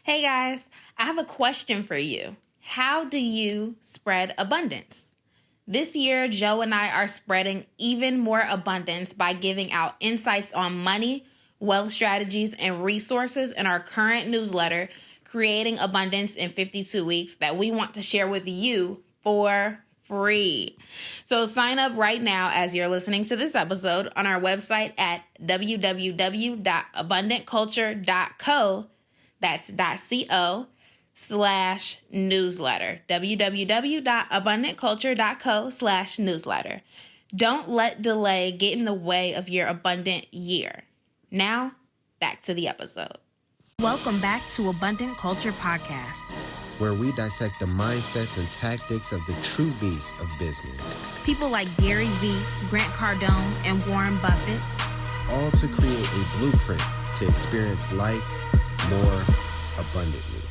Hey guys, I have a question for you. How do you spread abundance? This year, Joe and I are spreading even more abundance by giving out insights on money, wealth strategies, and resources in our current newsletter, Creating Abundance in 52 Weeks, that we want to share with you for free. So sign up right now as you're listening to this episode on our website at www.abundantculture.co. That's .co/newsletter. www.abundantculture.co/newsletter. Don't let delay get in the way of your abundant year. Now, back to the episode. Welcome back to Abundant Culture Podcast, where we dissect the mindsets and tactics of the true beasts of business. People like Gary Vee, Grant Cardone, and Warren Buffett. All to create a blueprint to experience life more abundantly.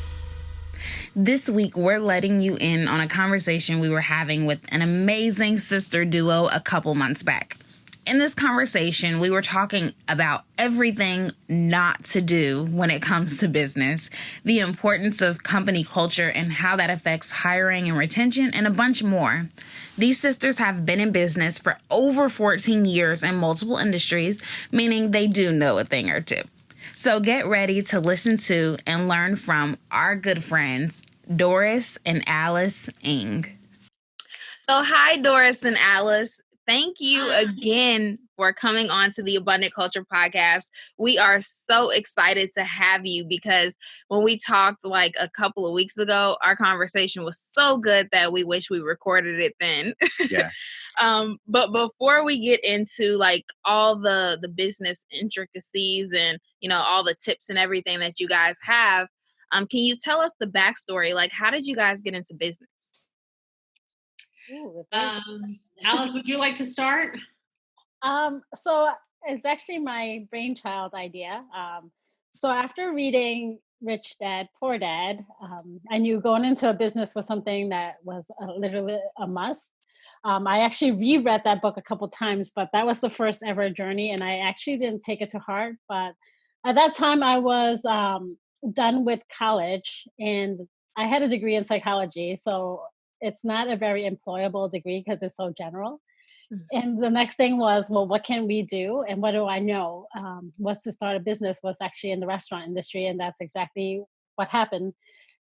This week, we're letting you in on a conversation we were having with an amazing sister duo a couple months back. In this conversation, we were talking about everything not to do when it comes to business, the importance of company culture and how that affects hiring and retention, and a bunch more. These sisters have been in business for over 14 years in multiple industries, meaning they do know a thing or two. So get ready to listen to and learn from our good friends, Doris and Alice Ng. So hi, Doris and Alice. Thank you again for coming on to the Abundant Culture Podcast. We are so excited to have you because when we talked like a couple of weeks ago, our conversation was so good that we wish we recorded it then. Yeah. But before we get into like all the business intricacies and, you know, all the tips and everything that you guys have, can you tell us the backstory? Like, how did you guys get into business? Alice, would you like to start? So it's actually my brainchild idea. So after reading Rich Dad, Poor Dad, I knew going into a business was something that was literally a must. I actually reread that book a couple times, but that was the first ever journey, and I actually didn't take it to heart. But at that time, I was done with college, and I had a degree in psychology, so it's not a very employable degree because it's so general. And the next thing was, well, what can we do? And what do I know? Was to start a business was actually in the restaurant industry. And that's exactly what happened.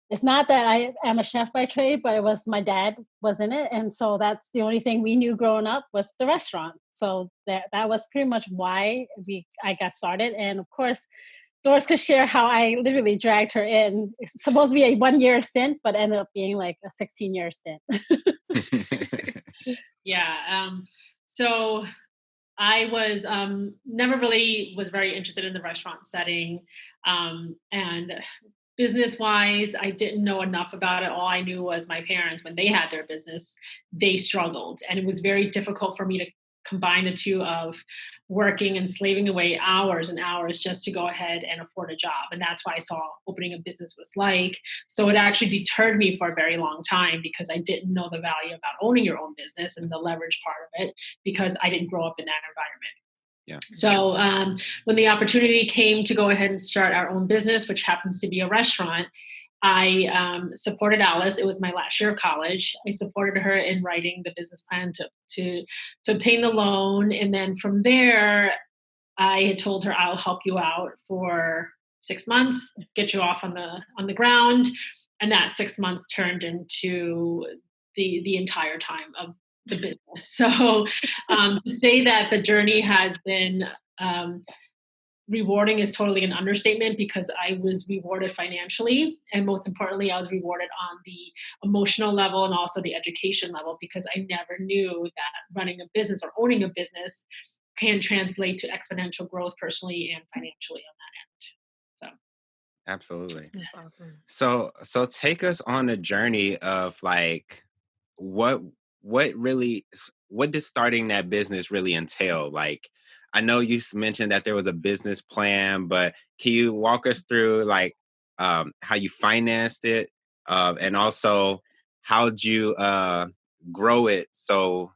It's not that I am a chef by trade, but it was my dad was in it. And so that's the only thing we knew growing up was the restaurant. So that was pretty much why I got started. And of course, Doris could share how I literally dragged her in. It's supposed to be a 1-year stint, but ended up being like a 16-year stint. Yeah. So I was never really was very interested in the restaurant setting. And business-wise, I didn't know enough about it. All I knew was my parents, when they had their business, they struggled. And it was very difficult for me to combine the two of working and slaving away hours and hours just to go ahead and afford a job. And that's why I saw opening a business was like. So it actually deterred me for a very long time because I didn't know the value about owning your own business and the leverage part of it because I didn't grow up in that environment. Yeah. So when the opportunity came to go ahead and start our own business, which happens to be a restaurant, I supported Alice. It was my last year of college. I supported her in writing the business plan to obtain the loan. And then from there, I had told her, I'll help you out for 6 months, get you off on the ground. And that 6 months turned into the entire time of the business. So to say that the journey has been rewarding is totally an understatement because I was rewarded financially. And most importantly, I was rewarded on the emotional level and also the education level because I never knew that running a business or owning a business can translate to exponential growth personally and financially on that end. So. Absolutely. That's awesome. So take us on a journey of like, what did starting that business really entail? Like, I know you mentioned that there was a business plan, but can you walk us through like how you financed it, and also how'd you grow it so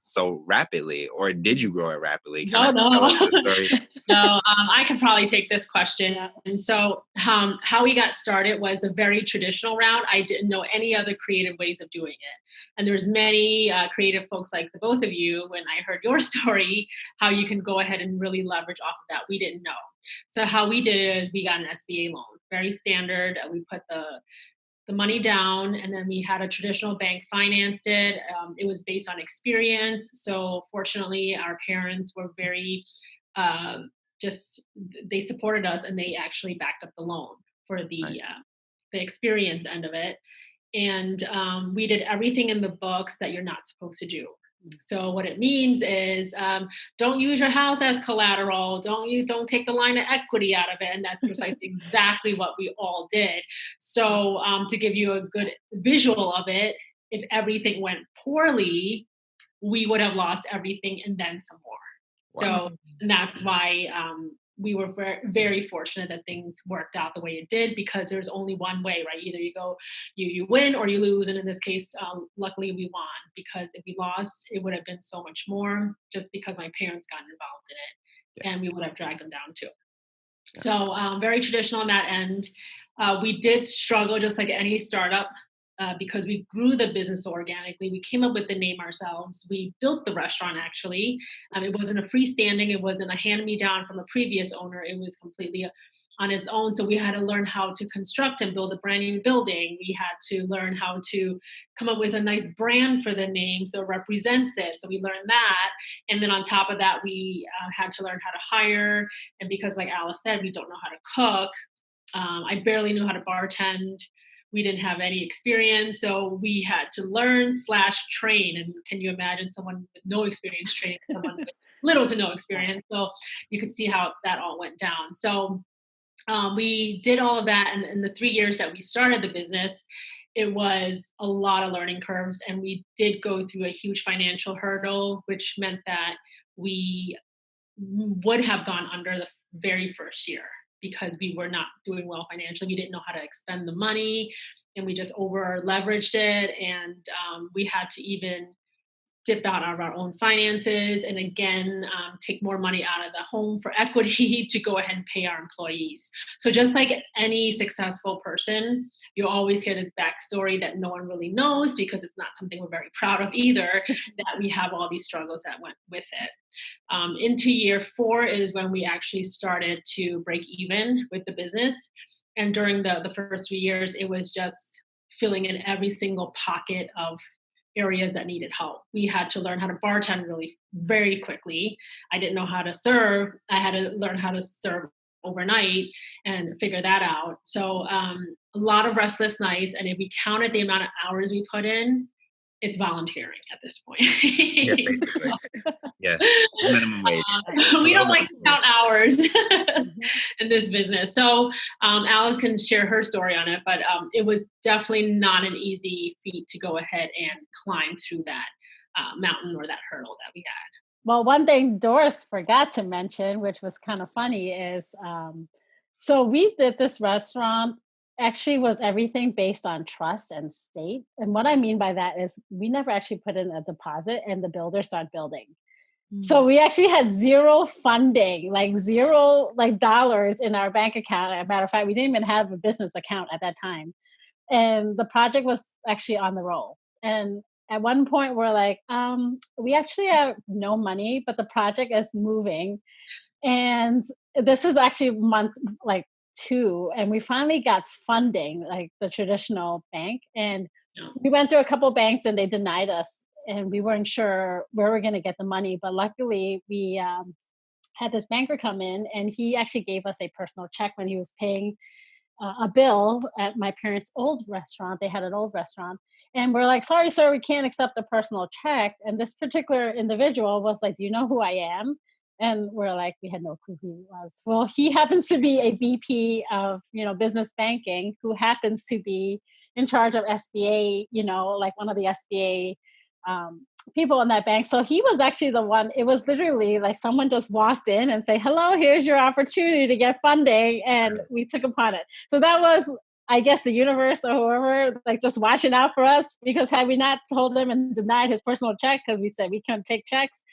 rapidly, or did you grow it rapidly? No, Kind of tell us no. the story. No, I can probably take this question. Yeah. And so, how we got started was a very traditional route. I didn't know any other creative ways of doing it. And there's many creative folks like the both of you. When I heard your story, how you can go ahead and really leverage off of that, we didn't know. So how we did it is we got an SBA loan, very standard. We put the money down, and then we had a traditional bank financed it. It was based on experience. So fortunately, our parents were very just they supported us, and they actually backed up the loan for Nice. the experience end of it. And we did everything in the books that you're not supposed to do. So what it means is don't use your house as collateral. Don't take the line of equity out of it. And that's precisely exactly what we all did. So to give you a good visual of it, if everything went poorly, we would have lost everything and then some more. Wow. So and that's why we were very, very fortunate that things worked out the way it did, because there's only one way, right? Either you win or you lose. And in this case, luckily we won, because if we lost, it would have been so much more, just because my parents got involved in it, and we would have dragged them down too. Yeah. So very traditional on that end. We did struggle just like any startup. Because we grew the business organically. We came up with the name ourselves. We built the restaurant, actually. It wasn't a freestanding. It wasn't a hand-me-down from a previous owner. It was completely on its own. So we had to learn how to construct and build a brand new building. We had to learn how to come up with a nice brand for the name so it represents it. So we learned that. And then on top of that, we had to learn how to hire. And because, like Alice said, we don't know how to cook. I barely knew how to bartend. We didn't have any experience, so we had to learn/train. And can you imagine someone with no experience training someone with little to no experience? So you could see how that all went down. So we did all of that, and in the 3 years that we started the business, it was a lot of learning curves, and we did go through a huge financial hurdle, which meant that we would have gone under the very first year, because we were not doing well financially. We didn't know how to expend the money, and we just over leveraged it. And we had to even dip out of our own finances, and again, take more money out of the home for equity to go ahead and pay our employees. So just like any successful person, you always hear this backstory that no one really knows, because it's not something we're very proud of either, that we have all these struggles that went with it. Into year 4 is when we actually started to break even with the business. And during the first 3 years, it was just filling in every single pocket of areas that needed help. We had to learn how to bartend really very quickly. I didn't know how to serve. I had to learn how to serve overnight and figure that out. So a lot of restless nights. And if we counted the amount of hours we put in, it's volunteering at this point. Yeah, basically. Yeah, minimum wage. We don't like to count hours in this business. So Alice can share her story on it, but it was definitely not an easy feat to go ahead and climb through that mountain or that hurdle that we had. Well, one thing Doris forgot to mention, which was kind of funny, is so we did this restaurant. Actually was everything based on trust and state. And what I mean by that is we never actually put in a deposit, and the builder started building. So we actually had zero funding, like zero dollars in our bank account. As a matter of fact, we didn't even have a business account at that time. And the project was actually on the roll. And at one point we're like, we actually have no money, but the project is moving. And this is actually month 2, and we finally got funding, like the traditional bank. And we went through a couple of banks, and they denied us, and we weren't sure where we're going to get the money. But luckily, we had this banker come in, and he actually gave us a personal check when he was paying a bill at my parents' old restaurant. They had an old restaurant. And we're like, sorry, sir, we can't accept a personal check. And this particular individual was like, do you know who I am? And we're like, we had no clue who he was. Well, he happens to be a VP of, business banking, who happens to be in charge of SBA, like one of the SBA people in that bank. So he was actually the one. It was literally like someone just walked in and say, hello, here's your opportunity to get funding. And we took upon it. So that was, I guess the universe or whoever, like, just watching out for us, because had we not told him and denied his personal check because we said we couldn't take checks,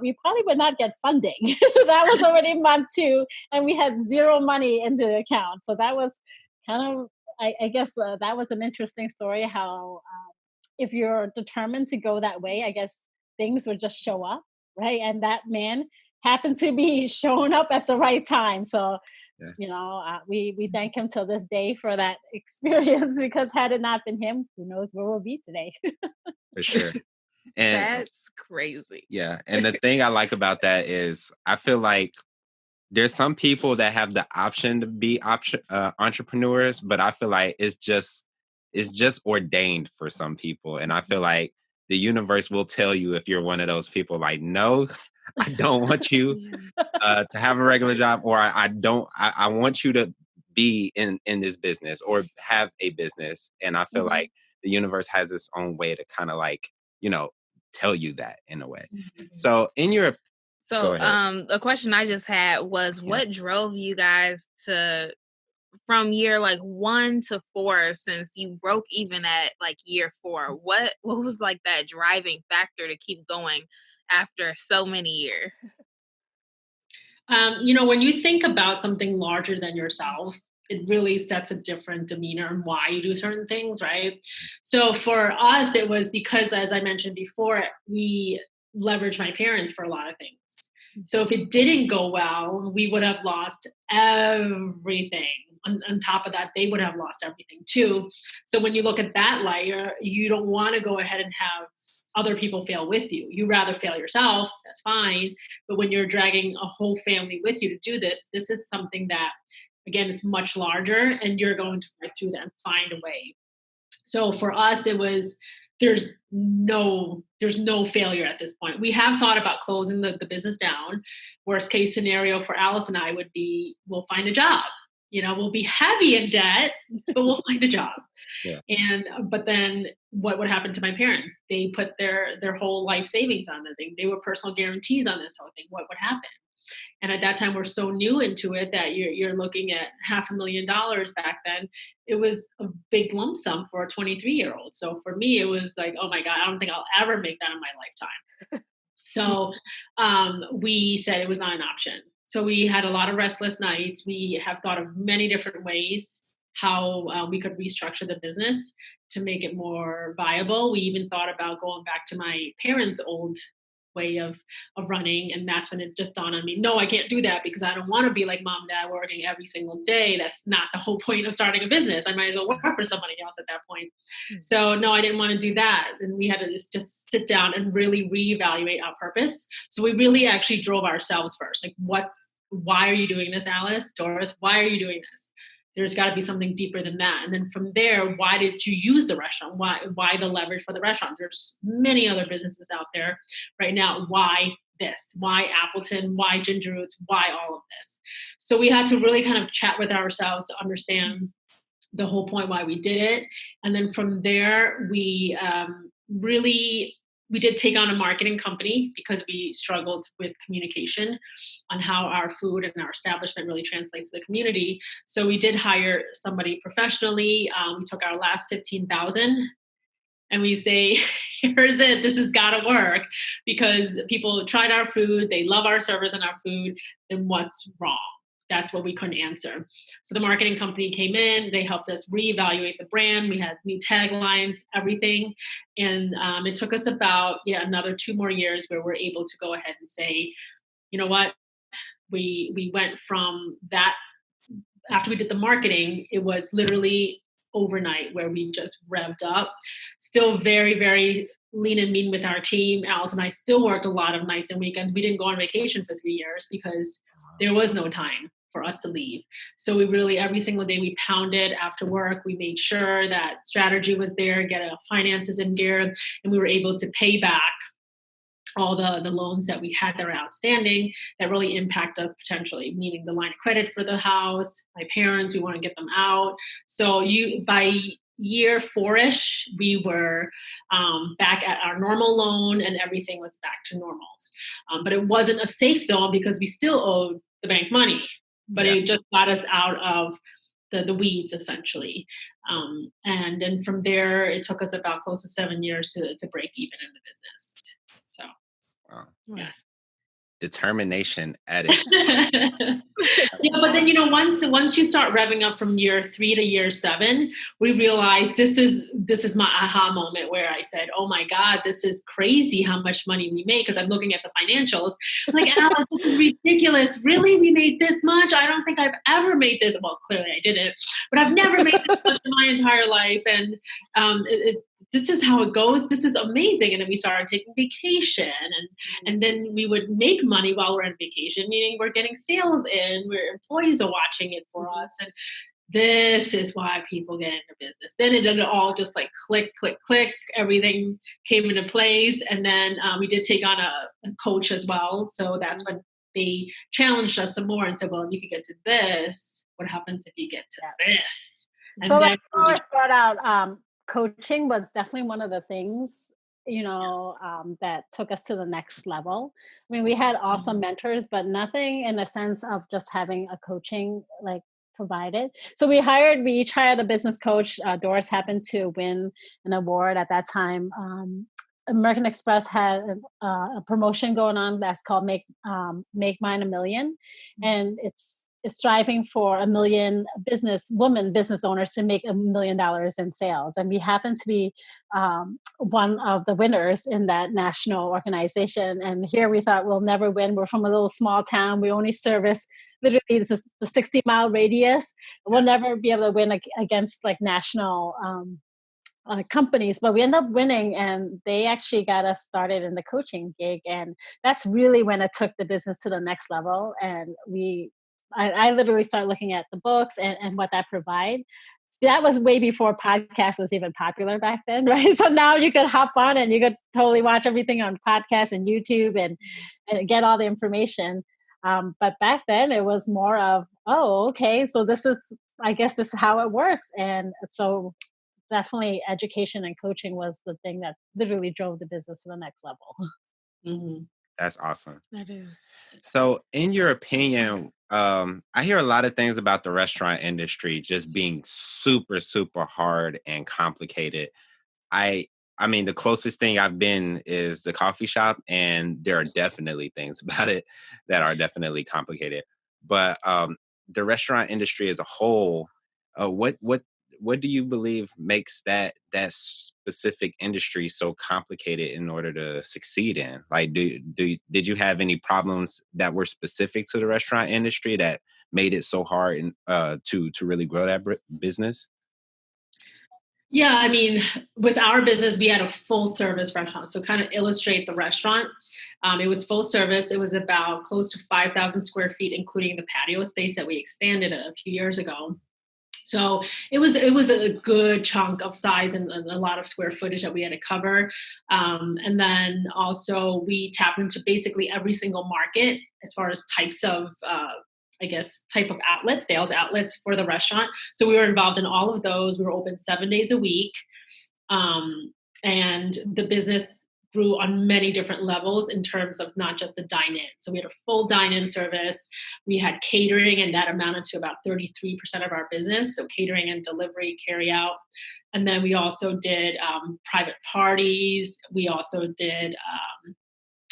we probably would not get funding. That was already month 2, and we had zero money in the account. So that was kind of, I guess, that was an interesting story. How if you're determined to go that way, I guess things would just show up, right? And that man happened to be showing up at the right time. So Yeah. we thank him till this day for that experience, because had it not been him, who knows where we'll be today. For sure. And That's crazy. yeah, and the thing I like about that is I feel like there's some people that have the option to be entrepreneurs, but I feel like it's just ordained for some people, and I feel like the universe will tell you if you're one of those people. Like, no, I don't want you to have a regular job, or I want you to be in this business or have a business. And I feel like the universe has its own way to kind of like, tell you that in a way. So Go So ahead. a question I just had was, what drove you guys to, from year like 1 to 4, since you broke even at like year 4, what was like that driving factor to keep going after so many years? When you think about something larger than yourself, it really sets a different demeanor and why you do certain things, right? So for us, it was because, as I mentioned before, we leveraged my parents for a lot of things. So if it didn't go well, we would have lost everything. On top of that, they would have lost everything too. So when you look at that layer, you don't want to go ahead and have other people fail with you. You rather fail yourself, that's fine. But when you're dragging a whole family with you to do this, this is something that, again, it's much larger, and you're going to fight through that and find a way. So for us, it was, there's no failure at this point. We have thought about closing the business down. Worst case scenario for Alice and I would be, we'll find a job. We'll be heavy in debt, but we'll find a job. Yeah. But then what would happen to my parents? They put their whole life savings on the thing. They were personal guarantees on this whole thing. What would happen? And at that time, we're so new into it that you're looking at $500,000 back then. It was a big lump sum for a 23-year-old. So for me, it was like, oh my God, I don't think I'll ever make that in my lifetime. So we said it was not an option. So we had a lot of restless nights. We have thought of many different ways how we could restructure the business to make it more viable. We even thought about going back to my parents' old way of running, and that's when it just dawned on me, no, I can't do that, because I don't want to be like mom and dad working every single day. That's not the whole point of starting a business. I might as well work for somebody else at that point. So no, I didn't want to do that, and we had to just sit down and really reevaluate our purpose. So we really actually drove ourselves first. Like, why are you doing this, Alice? Doris, why are you doing this? There's got to be something deeper than that. And then from there, why did you use the restaurant? Why the leverage for the restaurant? There's many other businesses out there right now. Why this? Why Appleton? Why Ginger Roots? Why all of this? So we had to really kind of chat with ourselves to understand the whole point why we did it. And then from there, we did take on a marketing company because we struggled with communication on how our food and our establishment really translates to the community. So we did hire somebody professionally. We took our last 15,000 and we say, here's it, this has got to work, because people tried our food, they love our service and our food, then what's wrong? That's what we couldn't answer. So the marketing company came in, they helped us reevaluate the brand. We had new taglines, everything. And it took us about another 2 more years where we're able to go ahead and say, you know what, we went from that. After we did the marketing, it was literally overnight where we just revved up. Still very, very lean and mean with our team. Alice and I still worked a lot of nights and weekends. We didn't go on vacation for 3 years because there was no time for us to leave. So we really, every single day we pounded after work. We made sure that strategy was there, get our finances in gear, and we were able to pay back all the loans that we had that were outstanding that really impact us potentially, meaning the line of credit for the house, my parents, we want to get them out. So by year 4-ish, we were back at our normal loan and everything was back to normal. But it wasn't a safe zone because we still owed the bank money, but it just got us out of the weeds essentially. And then from there, it took us about close to 7 years to break even in the business. So, Wow. yes. Determination at its Yeah, but then once you start revving up from year 3 to year 7, we realized this is my aha moment where I said, "Oh my God, this is crazy how much money we make." Because I'm looking at the financials, I'm like, "Alice, this is ridiculous. Really, we made this much? I don't think I've ever made this. Well, clearly I didn't, but I've never made this much in my entire life." And this is how it goes. This is amazing. And then we started taking vacation, and then we would make money while we're on vacation, meaning we're getting sales in, where employees are watching it for us. And this is why people get into business. Then it all just like click, click, click. Everything came into place. And then we did take on a coach as well. So that's when they challenged us some more and said, well, if you could get to this, what happens if you get to this? And so then let's start out. Coaching was definitely one of the things, that took us to the next level. I mean, we had awesome mentors, but nothing in the sense of just having a coaching like provided. So we each hired a business coach. Doris happened to win an award at that time. American Express had a promotion going on that's called Make Mine a Million, and it's striving for 1 million business owners to make $1 million in sales. And we happen to be one of the winners in that national organization. And here we thought we'll never win. We're from a little small town. We only service literally the 60-mile radius. We'll never be able to win against like national companies, but we ended up winning, and they actually got us started in the coaching gig. And that's really when it took the business to the next level. And I literally started looking at the books and what that provide. That was way before podcast was even popular back then, right? So now you could hop on and you could totally watch everything on podcast and YouTube and get all the information. But back then it was more of, oh, okay, so I guess this is how it works. And so definitely education and coaching was the thing that literally drove the business to the next level. Mm-hmm. That's awesome. That is. So in your opinion, I hear a lot of things about the restaurant industry just being super, super hard and complicated. I mean, the closest thing I've been is the coffee shop, and there are definitely things about it that are definitely complicated. But the restaurant industry as a whole, what do you believe makes that specific industry so complicated in order to succeed in? Like, did you have any problems that were specific to the restaurant industry that made it so hard to really grow that business? Yeah, I mean, with our business, we had a full service restaurant. So kind of illustrate the restaurant. It was full service. It was about close to 5,000 square feet, including the patio space that we expanded a few years ago. So it was a good chunk of size and a lot of square footage that we had to cover. And then also we tapped into basically every single market as far as types of type of sales outlets for the restaurant. So we were involved in all of those. We were open 7 days a week. And the business grew on many different levels in terms of not just the dine-in. So we had a full dine-in service. We had catering, and that amounted to about 33% of our business. So catering and delivery, carry out. And then we also did private parties. We also did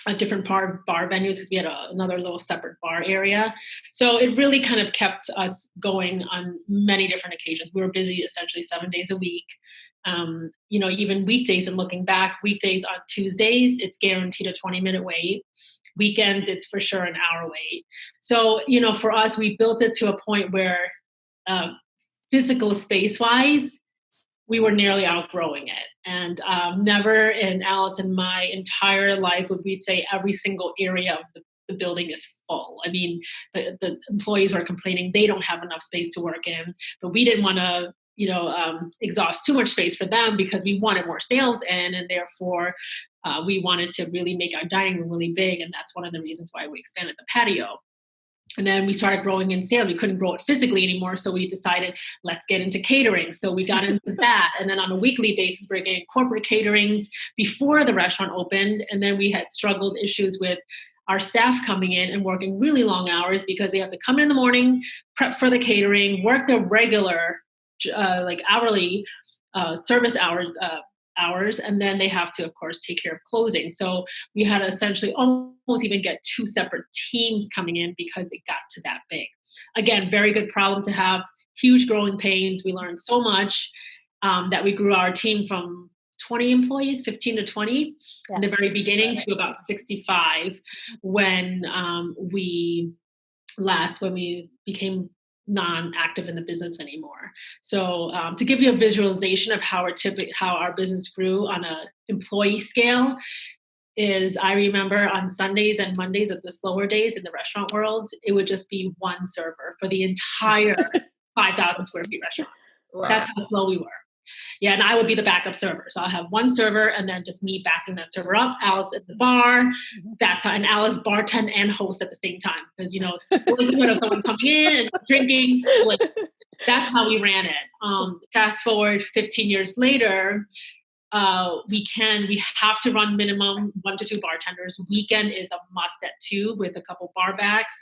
a different bar venues because we had another little separate bar area. So it really kind of kept us going on many different occasions. We were busy essentially 7 days a week. Even weekdays, and looking back, weekdays on Tuesdays, it's guaranteed a 20-minute wait. Weekends, it's for sure an hour wait. So, for us, we built it to a point where physical space-wise, we were nearly outgrowing it. And never in Alice and my entire life would we say every single area of the building is full. I mean, the employees are complaining they don't have enough space to work in, but we didn't want to exhaust too much space for them because we wanted more sales in, and therefore we wanted to really make our dining room really big. And that's one of the reasons why we expanded the patio. And then we started growing in sales. We couldn't grow it physically anymore. So we decided, let's get into catering. So we got into that. And then on a weekly basis, we're getting corporate caterings before the restaurant opened. And then we had struggled issues with our staff coming in and working really long hours because they have to come in the morning, prep for the catering, work their regular, like hourly service hours, and then they have to, of course, take care of closing. So we had to essentially almost even get 2 separate teams coming in because it got to that big. Again, very good problem to have. Huge growing pains. We learned so much that we grew our team from 20 employees, 15 to 20 in the very beginning to about 65 when we became non-active in the business anymore. So to give you a visualization of how our business grew on a employee scale is, I remember on Sundays and Mondays of the slower days in the restaurant world, it would just be one server for the entire 5,000 square feet restaurant. Wow. That's how slow we were. Yeah, and I would be the backup server. So I'll have one server and then just me backing that server up. Alice at the bar. That's how, and Alice bartend and host at the same time. Because, you know, the likelihood of someone coming in and drinking, like, that's how we ran it. Fast forward 15 years later, we have to run minimum 1 to 2 bartenders. Weekend is a must at 2 with a couple bar backs.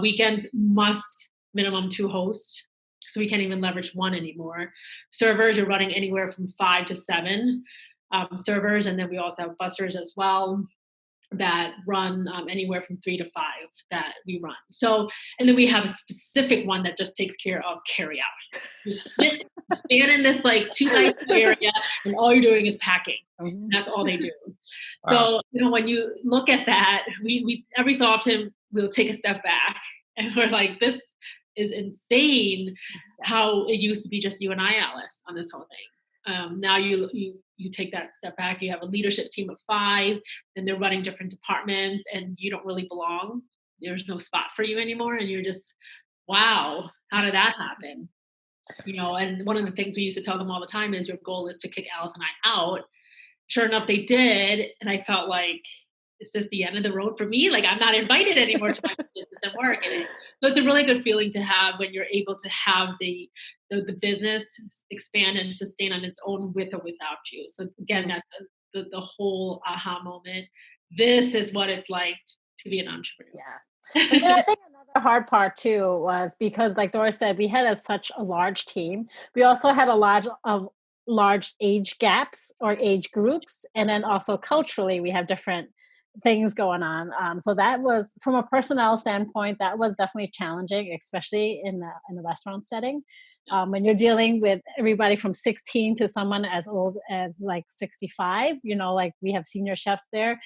Weekends must minimum 2 hosts. So we can't even leverage 1 anymore. Servers are running anywhere from 5 to 7 servers. And then we also have bussers as well that run anywhere from 3 to 5 that we run. So, and then we have a specific one that just takes care of carry out. You stand in this like 2-night area and all you're doing is packing. That's all they do. Wow. So, you know, when you look at that, we every so often we'll take a step back and we're like, this is insane how it used to be just you and I, Alice, on this whole thing. Now you take that step back, you have a leadership team of 5 and they're running different departments and you don't really belong. There's no spot for you anymore. And you're just, wow, how did that happen? You know, and one of the things we used to tell them all the time is your goal is to kick Alice and I out. Sure enough, they did. And I felt like, is this the end of the road for me? Like, I'm not invited anymore to my business and work. And so it's a really good feeling to have when you're able to have the business expand and sustain on its own with or without you. So again, that's the whole aha moment. This is what it's like to be an entrepreneur. Yeah. And I think another hard part too was because, like Doris said, we had such a large team. We also had a large age gaps or age groups. And then also culturally, we have different things going on. So that was, from a personnel standpoint, that was definitely challenging, especially in the restaurant setting. When you're dealing with everybody from 16 to someone as old as like 65, you know, like we have senior chefs there,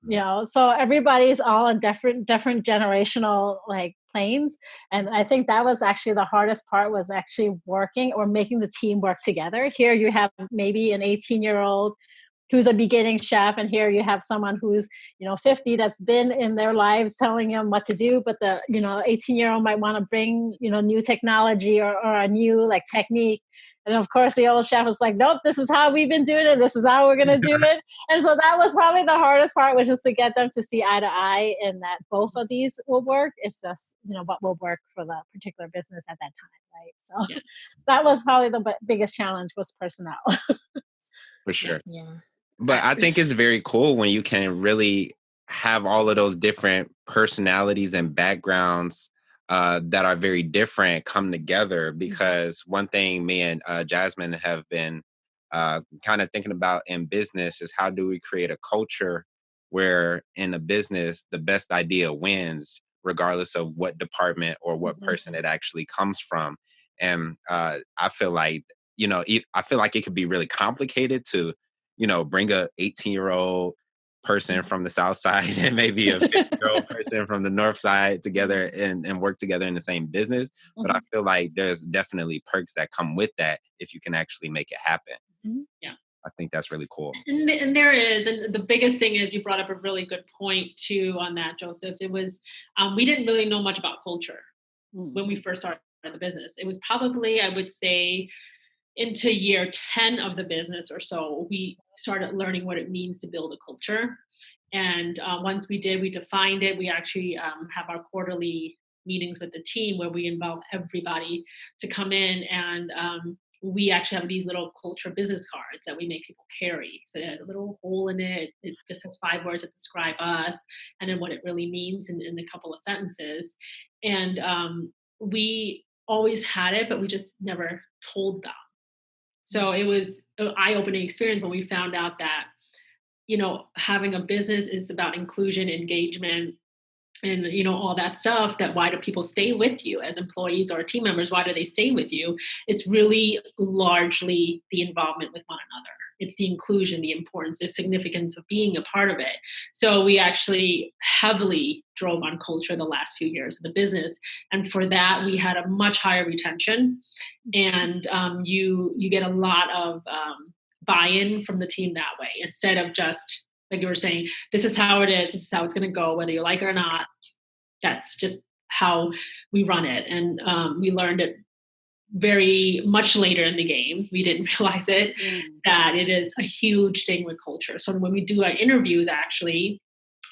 you know, so everybody's all on different generational like planes. And I think that was actually the hardest part, was actually working or making the team work together. Here you have maybe an 18-year-old who's a beginning chef, and here you have someone who's, you know, 50 that's been in their lives telling them what to do, but the, you know, 18-year-old might want to bring, you know, new technology or a new like technique. And of course the old chef was like, nope, this is how we've been doing it, this is how we're going to do it. And so that was probably the hardest part, was just to get them to see eye to eye and that both of these will work. It's just, you know, what will work for the particular business at that time, right? So that was probably the biggest challenge, was personnel. For sure. Yeah. But I think it's very cool when you can really have all of those different personalities and backgrounds that are very different come together, because one thing me and Jasmine have been kind of thinking about in business is, how do we create a culture where in a business the best idea wins, regardless of what department or what person it actually comes from. And I feel like, you know, I feel like it could be really complicated to, you know, bring a 18-year-old person from the South Side and maybe a 50-year-old person from the North Side together and work together in the same business. But I feel like there's definitely perks that come with that if you can actually make it happen. Yeah. I think that's really cool. And there is, and the biggest thing is, you brought up a really good point too on that, Joseph. It was, we didn't really know much about culture when we first started the business. It was probably, I would say, into year 10 of the business or so, we started learning what it means to build a culture. And once we did, we defined it. We actually have our quarterly meetings with the team where we involve everybody to come in and we actually have these little culture business cards that we make people carry. So it has a little hole in it. It just has 5 words that describe us and then what it really means in a couple of sentences. And we always had it, but we just never told them. So it was an eye-opening experience when we found out that, having a business is about inclusion, engagement, and all that stuff. That why do people stay with you as employees or team members? Why do they stay with you? It's really largely the involvement with one another. It's the inclusion, the importance, the significance of being a part of it. So we actually heavily drove on culture the last few years of the business, and for that we had a much higher retention, and you get a lot of buy-in from the team that way, instead of just like you were saying, this is how it is, this is how it's going to go, whether you like it or not. That's just how we run it. And we learned it very much later in the game. We didn't realize it, that it is a huge thing with culture. So when we do our interviews, actually,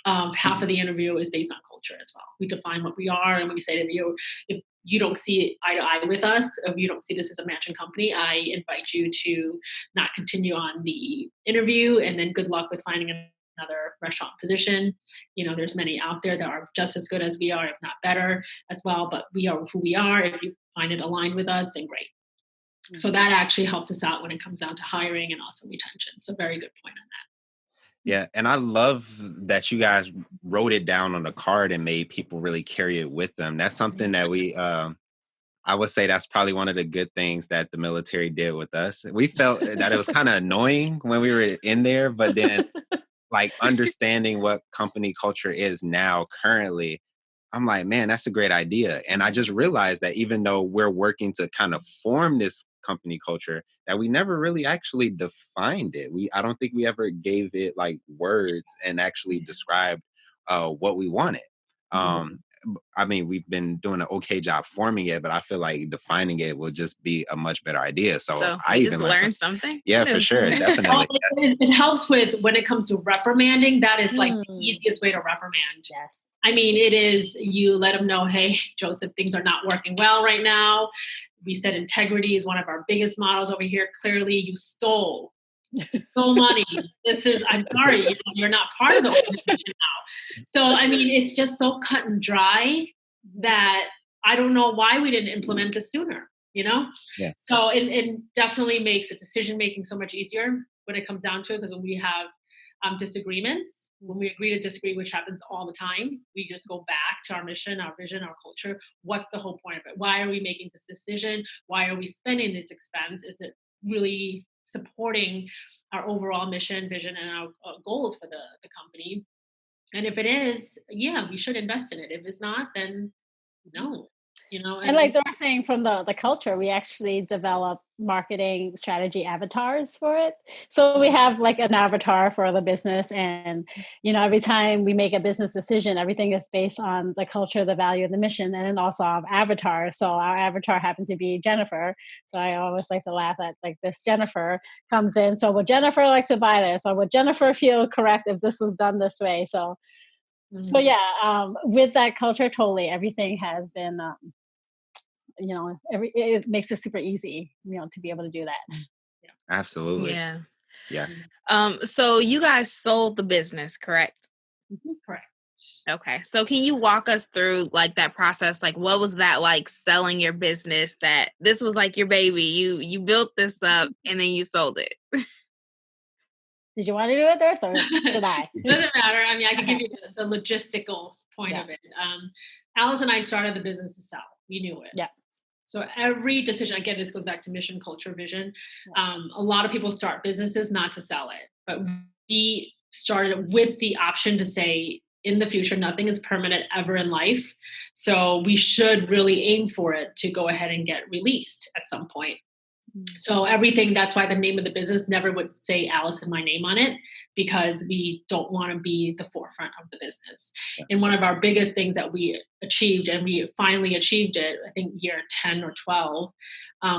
half of the interview is based on culture as well. We define what we are, and we say to you, if you don't see eye to eye with us, if you don't see this as a matching company, I invite you to not continue on the interview, and then good luck with finding another restaurant position. There's many out there that are just as good as we are, if not better as well, but we are who we are. If you find it aligned with us, then great. So that actually helped us out when it comes down to hiring and also retention. So very good point on that. Yeah. And I love that you guys wrote it down on a card and made people really carry it with them. That's something that we, I would say that's probably one of the good things that the military did with us. We felt that it was kind of annoying when we were in there, but then like understanding what company culture is now currently, I'm like, man, that's a great idea. And I just realized that even though we're working to kind of form this company culture, that we never really actually defined it. I don't think we ever gave it like words and actually described what we wanted. I mean, we've been doing an okay job forming it, but I feel like defining it will just be a much better idea. So I even learned something. Yeah, for sure. Definitely. It helps with when it comes to reprimanding. That is like the easiest way to reprimand. Yes. I mean, it is, you let them know, hey, Joseph, things are not working well right now. We said integrity is one of our biggest models over here. Clearly, you stole money. I'm sorry, you're not part of the organization now. So, I mean, it's just so cut and dry that I don't know why we didn't implement this sooner, Yeah. So it definitely makes the decision-making so much easier when it comes down to it, because when we have disagreements, when we agree to disagree, which happens all the time, we just go back to our mission, our vision, our culture. What's the whole point of it? Why are we making this decision? Why are we spending this expense? Is it really supporting our overall mission, vision, and our goals for the company? And if it is, yeah, we should invest in it. If it's not, then no. And like they were saying, from the culture, we actually develop marketing strategy avatars for it. So we have like an avatar for the business, and every time we make a business decision, everything is based on the culture, the value, and the mission, and then also our avatar. So our avatar happened to be Jennifer. So I always like to laugh at like this Jennifer comes in. So would Jennifer like to buy this, or would Jennifer feel correct if this was done this way? So yeah, with that culture, totally everything has been. It makes it super easy, to be able to do that. Yeah. Absolutely. Yeah. Yeah. So you guys sold the business, correct? Correct. Okay. So can you walk us through like that process? Like, what was that like, selling your business, that this was like your baby? You built this up and then you sold it. Did you want to do it, Doris, or should I? It doesn't matter. I mean, I can give you the logistical point of it. Alice and I started the business to sell. We knew it. Yeah. So every decision, again, this goes back to mission, culture, vision. A lot of people start businesses not to sell it, but we started with the option to say, in the future, nothing is permanent ever in life. So we should really aim for it to go ahead and get released at some point. So everything, that's why the name of the business never would say Alice and my name on it, because we don't want to be the forefront of the business. Yeah. And one of our biggest things that we achieved, and we finally achieved it, I think year 10 or 12,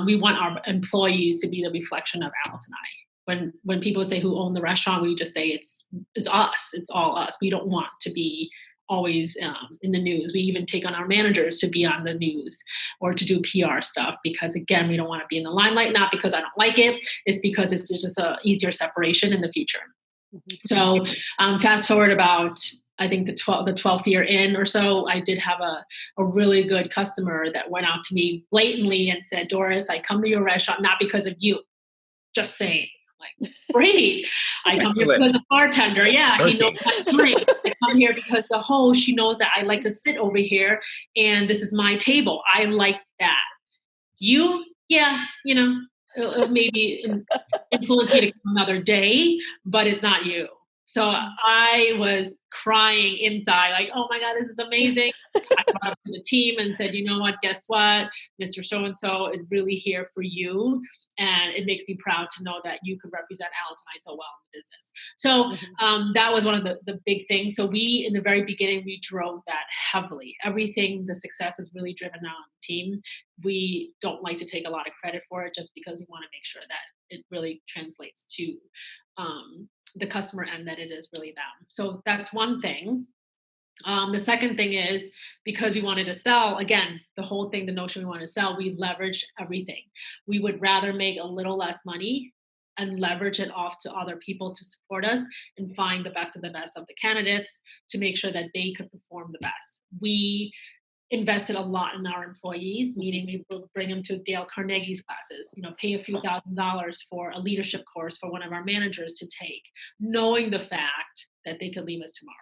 we want our employees to be the reflection of Alice and I. When people say who own the restaurant, we just say it's us, it's all us. We don't want to be always in the news. We even take on our managers to be on the news or to do PR stuff because, again, we don't want to be in the limelight, not because I don't like it. It's because it's just a easier separation in the future. So fast forward about, I think the 12th year in or so, I did have a really good customer that went out to me blatantly and said, Doris, I come to your restaurant not because of you. Just saying. Like, great. I come here because the bartender, he knows my drink. I come here because the host, she knows that I like to sit over here and this is my table. I like that. You, it'll maybe influence me to come another day, but it's not you. So I was crying inside, like, oh my God, this is amazing. I brought up to the team and said, you know what, guess what? Mr. So-and-so is really here for you. And it makes me proud to know that you could represent Alice and I so well in the business. So that was one of the big things. So we, in the very beginning, we drove that heavily. Everything, the success is really driven on the team. We don't like to take a lot of credit for it just because we want to make sure that it really translates to the customer and that it is really them. So that's one thing. The second thing is because we wanted to sell, again, the whole thing, the notion we wanted to sell, we leveraged everything. We would rather make a little less money and leverage it off to other people to support us and find the best of the candidates to make sure that they could perform the best. We invested a lot in our employees, meaning we would bring them to Dale Carnegie's classes, pay a few $1,000s for a leadership course for one of our managers to take, knowing the fact that they could leave us tomorrow.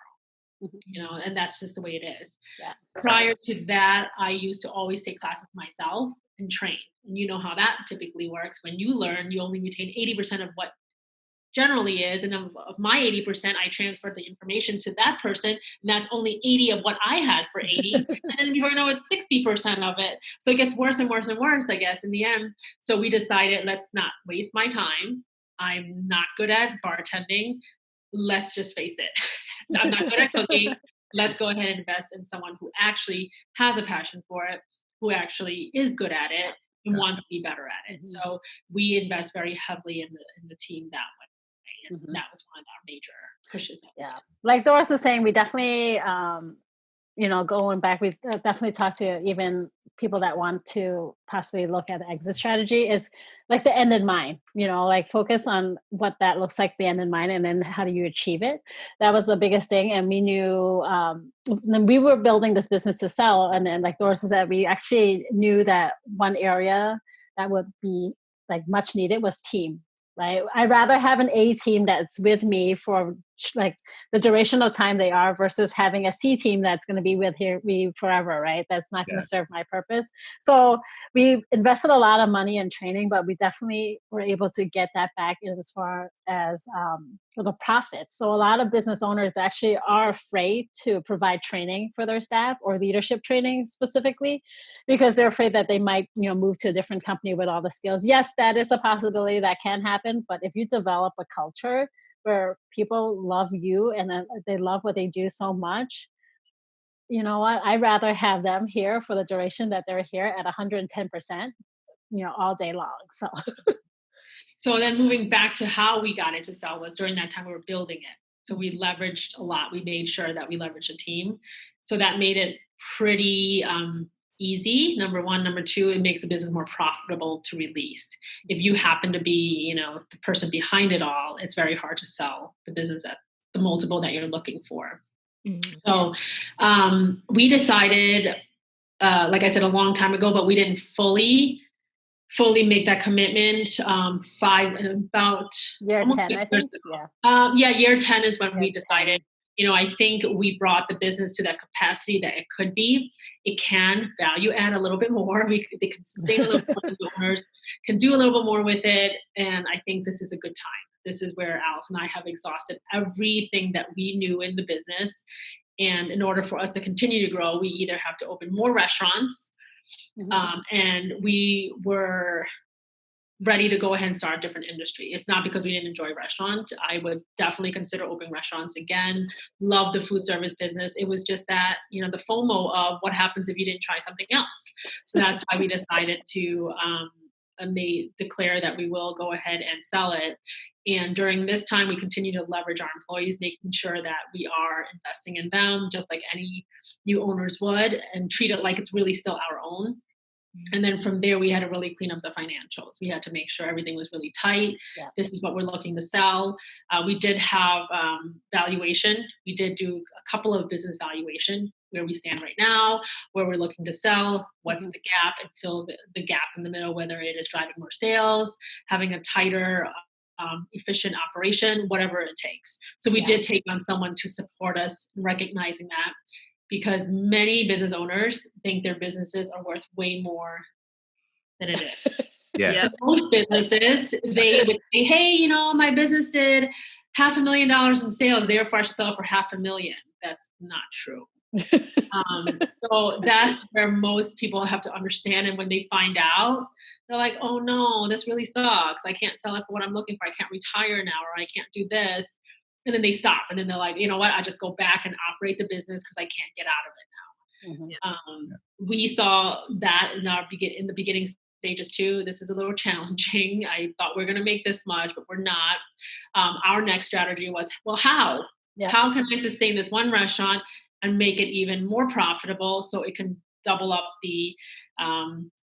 And that's just the way it is. Yeah. Prior to that, I used to always take classes myself and train. And you know how that typically works. When you learn, you only retain 80% of what generally is. And of my 80%, I transferred the information to that person. And that's only 80 of what I had for 80. And then before you know it's 60% of it. So it gets worse and worse and worse, I guess, in the end. So we decided, let's not waste my time. I'm not good at bartending. Let's just face it. I'm not good at cooking. Let's go ahead and invest in someone who actually has a passion for it, who actually is good at it and wants to be better at it. So we invest very heavily in the team that way. And that was one of our major pushes. Yeah. Like Doris was saying, we definitely, going back, we definitely talked to even people that want to possibly look at the exit strategy is like the end in mind, like focus on what that looks like, the end in mind, and then how do you achieve it? That was the biggest thing. And we knew, we were building this business to sell. And then like Doris said, we actually knew that one area that would be like much needed was team. Right. I'd rather have an A team that's with me for like the duration of time they are versus having a C team that's going to be with me forever. Right. That's not going to serve my purpose. So we invested a lot of money in training, but we definitely were able to get that back in as far as the profit. So a lot of business owners actually are afraid to provide training for their staff or leadership training specifically because they're afraid that they might, move to a different company with all the skills. Yes, that is a possibility that can happen. But if you develop a culture where people love you and they love what they do so much, you know what? I'd rather have them here for the duration that they're here at 110%, all day long. So then moving back to how we got it to sell was during that time we were building it. So we leveraged a lot. We made sure that we leveraged a team. So that made it pretty easy, number one. Number two, it makes the business more profitable to release. If you happen to be, the person behind it all, it's very hard to sell the business at the multiple that you're looking for. So we decided, like I said, a long time ago, but we didn't fully make that commitment. About year 10, I think. Year 10 is when we decided. I think we brought the business to that capacity that it could be. It can value add a little bit more. They can sustain a little bit more. The owners can do a little bit more with it. And I think this is a good time. This is where Alice and I have exhausted everything that we knew in the business. And in order for us to continue to grow, we either have to open more restaurants, and we were ready to go ahead and start a different industry. It's not because we didn't enjoy restaurant. I would definitely consider opening restaurants again. Love the food service business. It was just that, the FOMO of what happens if you didn't try something else. So that's why we decided to may declare that we will go ahead and sell it. And during this time, we continue to leverage our employees, making sure that we are investing in them just like any new owners would, and treat it like it's really still our own. And then from there, we had to really clean up the financials. We had to make sure everything was really tight. Yeah. This is what we're looking to sell. We did have valuation. We did do a couple of business valuation, where we stand right now, where we're looking to sell, what's the gap, and fill the gap in the middle, whether it is driving more sales, having a tighter, efficient operation, whatever it takes. So we did take on someone to support us in recognizing that, because many business owners think their businesses are worth way more than it is. Yeah. Most businesses, they would say, hey, you know, my business did $500,000 in sales, therefore I should sell it for $500,000. That's not true. So that's where most people have to understand. And when they find out, they're like, oh no, this really sucks. I can't sell it for what I'm looking for. I can't retire now, or I can't do this. And then they stop. And then they're like, you know what? I just go back and operate the business because I can't get out of it now. We saw that in the beginning stages too. This is a little challenging. I thought we were going to make this much, but we're not. Our next strategy was, well, how? Yeah. How can I sustain this one restaurant and make it even more profitable so it can double up the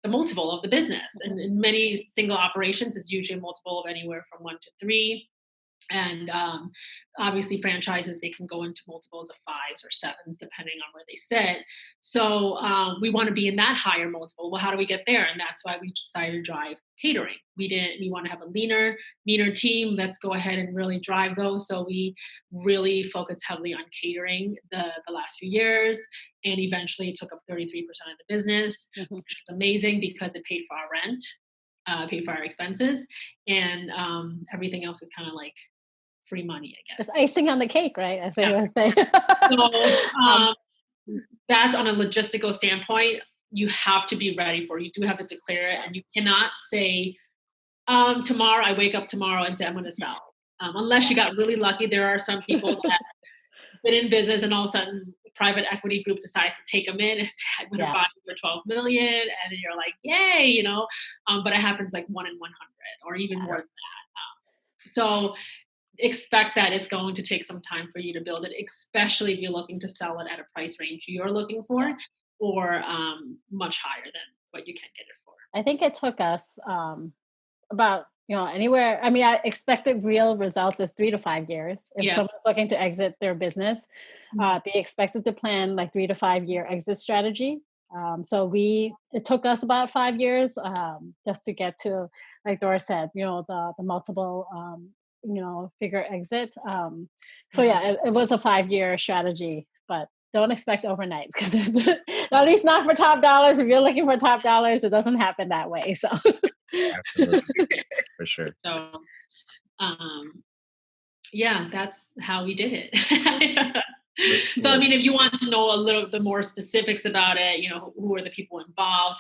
multiple of the business? And in many single operations, it's usually a multiple of anywhere from 1 to 3. And obviously franchises, they can go into multiples of 5s or 7s, depending on where they sit. So we want to be in that higher multiple. Well, how do we get there? And that's why we decided to drive catering. We want to have a leaner team. Let's go ahead and really drive those. So we really focused heavily on catering the last few years, and eventually it took up 33% of the business, which is amazing because it paid for our rent, paid for our expenses, and everything else is kind of like free money, I guess. It's icing on the cake, right? As I was saying. So that's on a logistical standpoint. You have to be ready for it. You do have to declare it, and you cannot say, tomorrow, I wake up tomorrow and say, I'm going to sell. Unless you got really lucky. There are some people that have been in business and all of a sudden private equity group decides to take them in and I'm going to buy them for $12 million. And then you're like, yay, you know, but it happens like 1 in 100 or even more than that. So expect that it's going to take some time for you to build it, especially if you're looking to sell it at a price range you're looking for, or much higher than what you can get it for. I think it took us about, anywhere. I mean, I expected real results is 3 to 5 years. If someone's looking to exit their business, they expected to plan like 3 to 5 year exit strategy. So it took us about 5 years just to get to, like Doris said, the multiple, figure exit. So it was a 5-year strategy, but don't expect overnight, because at least not for top dollars. If you're looking for top dollars, it doesn't happen that way. So absolutely, for sure. So, that's how we did it. So, I mean, if you want to know a little bit more specifics about it, who are the people involved?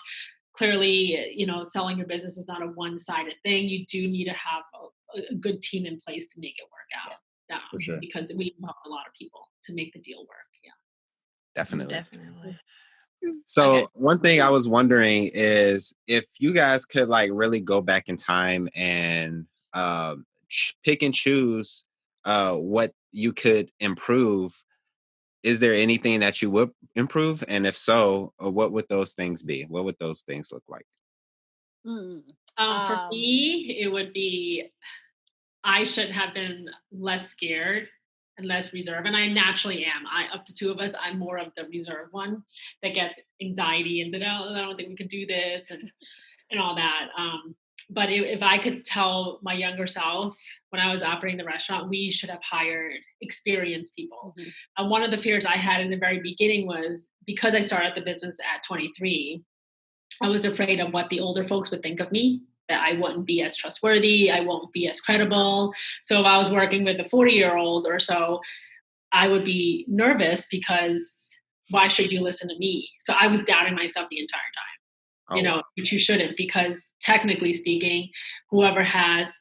Clearly, selling your business is not a one-sided thing. You do need to have a good team in place to make it work out. For sure. Because we involve a lot of people to make the deal work. Yeah. Definitely. So one thing I was wondering is if you guys could like really go back in time and pick and choose what you could improve, is there anything that you would improve? And if so, what would those things be? What would those things look like? For me, it would be, I should have been less scared and less reserved. And I naturally am. Up to 2 of us, I'm more of the reserved one that gets anxiety and said, oh, I don't think we could do this and all that. But if I could tell my younger self when I was operating the restaurant, we should have hired experienced people. And one of the fears I had in the very beginning was, because I started the business at 23, I was afraid of what the older folks would think of me, that I wouldn't be as trustworthy, I won't be as credible. So if I was working with a 40-year-old or so, I would be nervous because why should you listen to me? So I was doubting myself the entire time, which you shouldn't, because technically speaking, whoever has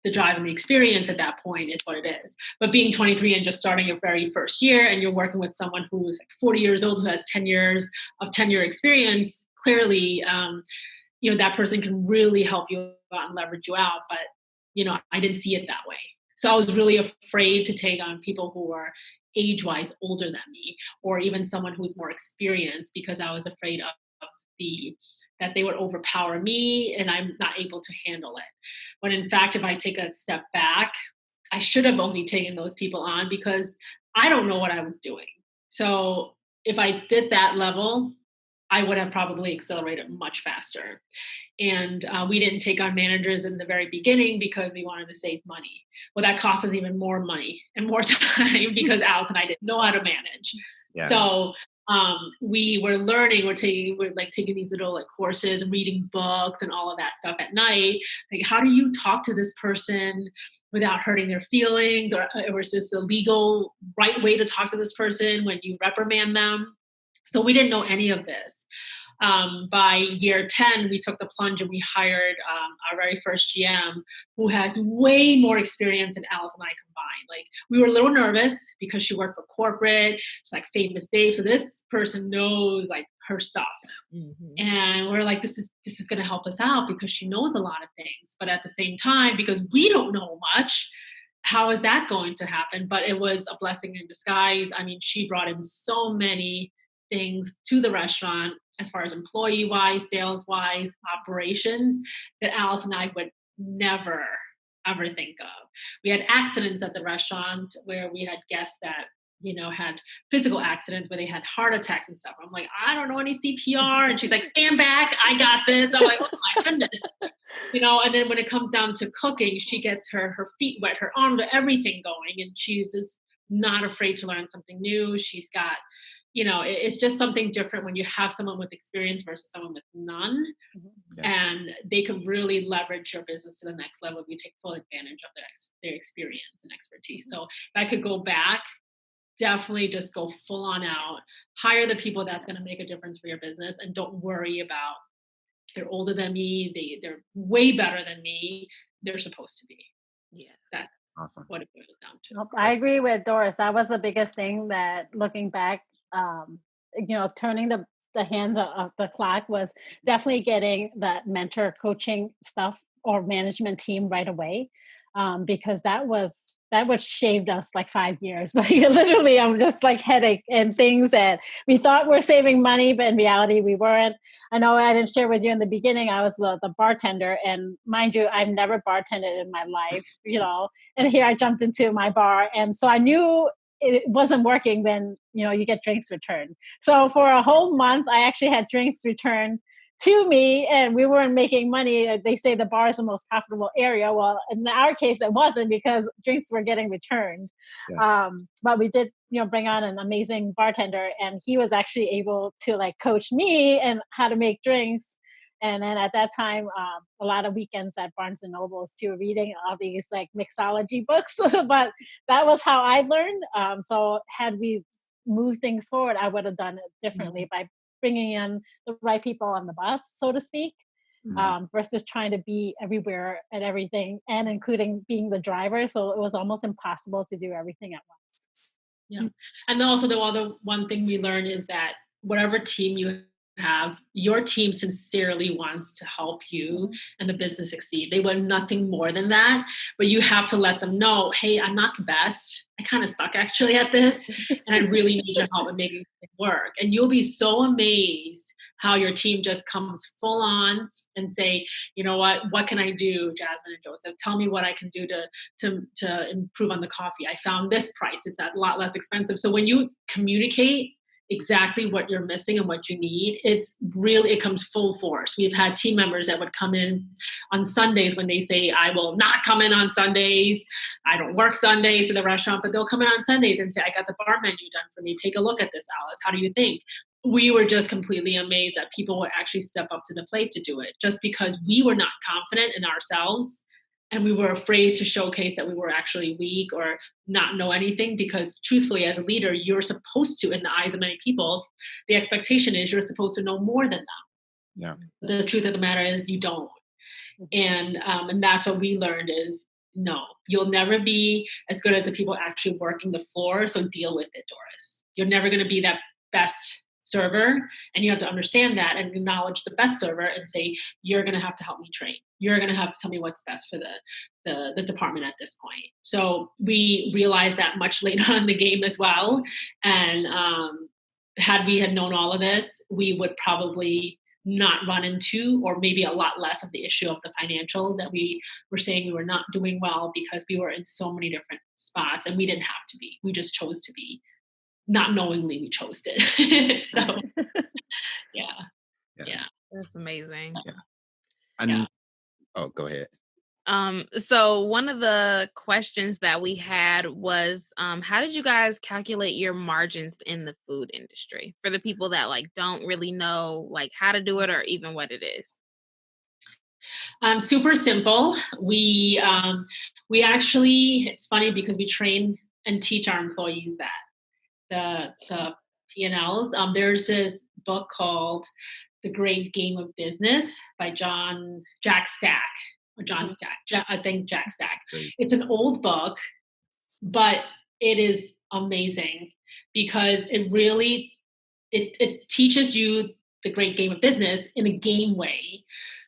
the drive and the experience at that point is what it is. But being 23 and just starting your very first year, and you're working with someone who's like 40 years old, who has 10 years of tenure experience, clearly, that person can really help you out and leverage you out. But, I didn't see it that way. So I was really afraid to take on people who were age-wise older than me, or even someone who's more experienced, because I was afraid of that they would overpower me and I'm not able to handle it. When in fact, if I take a step back, I should have only taken those people on because I don't know what I was doing. So if I did that level, I would have probably accelerated much faster. And we didn't take on managers in the very beginning because we wanted to save money. Well, that cost us even more money and more time because Alice and I didn't know how to manage. Yeah. So we were learning, we're taking these little like courses, reading books and all of that stuff at night. Like, how do you talk to this person without hurting their feelings? Or is this the legal right way to talk to this person when you reprimand them? So we didn't know any of this. By year 10, we took the plunge and we hired our very first GM, who has way more experience than Alice and I combined. Like, we were a little nervous because she worked for corporate. It's like famous Dave. So this person knows like her stuff. Mm-hmm. And we're like, this is going to help us out because she knows a lot of things. But at the same time, because we don't know much, how is that going to happen? But it was a blessing in disguise. I mean, she brought in so many things to the restaurant as far as employee-wise, sales-wise, operations, that Alice and I would never, ever think of. We had accidents at the restaurant where we had guests that, had physical accidents where they had heart attacks and stuff. I'm like, I don't know any CPR. And she's like, stand back, I got this. I'm like, oh my goodness. And then when it comes down to cooking, she gets her feet wet, her arms, everything going. And she's just not afraid to learn something new. She's got, it's just something different when you have someone with experience versus someone with none. Mm-hmm. And they can really leverage your business to the next level if you take full advantage of their experience and expertise. Mm-hmm. So if I could go back, definitely just go full on out, hire the people that's going to make a difference for your business, and don't worry about they're older than me, they're way better than me, they're supposed to be. Yeah, that's awesome. What it boils down to. I agree with Doris. That was the biggest thing that, looking back, turning the hands of the clock was definitely getting that mentor coaching stuff or management team right away, because that would shaved us like 5 years. Like, literally, I'm just like headache and things that we thought we're saving money, but in reality we weren't. I know I didn't share with you in the beginning, I was the bartender, and mind you, I've never bartended in my life, and here I jumped into my bar. And so I knew it wasn't working when, you get drinks returned. So for a whole month, I actually had drinks returned to me, and we weren't making money. They say the bar is the most profitable area. Well, in our case, it wasn't, because drinks were getting returned. Yeah. But we did, bring on an amazing bartender, and he was actually able to like coach me and how to make drinks. And then at that time, a lot of weekends at Barnes and Nobles too, reading all these like mixology books. But that was how I learned. So had we moved things forward, I would have done it differently, by bringing in the right people on the bus, so to speak, versus trying to be everywhere at everything, and including being the driver. So it was almost impossible to do everything at once. Yeah. And also the other one thing we learned is that whatever team you have, your team sincerely wants to help you and the business succeed. They want nothing more than that, but you have to let them know, hey, I'm not the best. I kind of suck actually at this, and I really need your help in making it work. And you'll be so amazed how your team just comes full on and say, you know what can I do, Jasmine and Joseph? Tell me what I can do to improve on the coffee. I found this price. It's a lot less expensive. So when you communicate exactly what you're missing and what you need, it comes full force. We've had team members that would come in on Sundays when they say, I will not come in on Sundays. I don't work Sundays in the restaurant, but they'll come in on Sundays and say, I got the bar menu done for me. Take a look at this, Alice. How do you think? We were just completely amazed that people would actually step up to the plate to do it, just because we were not confident in ourselves. And we were afraid to showcase that we were actually weak or not know anything, because truthfully, as a leader, you're supposed to, in the eyes of many people, the expectation is you're supposed to know more than them. Yeah. The truth of the matter is you don't. And that's what we learned is, no, you'll never be as good as the people actually working the floor. So deal with it, Doris. You're never going to be that best server, and you have to understand that and acknowledge the best server and say, you're going to have to help me train. You're going to have to tell me what's best for the department at this point. So we realized that much later on in the game as well. And had we had known all of this, we would probably not run into, or maybe a lot less of the issue of the financial that we were saying we were not doing well, because we were in so many different spots and we didn't have to be. We just chose to be. Not knowingly, we chose it. So, yeah. That's amazing. Oh, go ahead. So one of the questions that we had was, how did you guys calculate your margins in the food industry for the people that like don't really know like how to do it or even what it is? Super simple. We actually, it's funny because we train and teach our employees that the P&Ls. There's this book called The Great Game of Business by Jack Stack. I think Jack Stack. Great. It's an old book, but it is amazing because it really it teaches you the great game of business in a game way.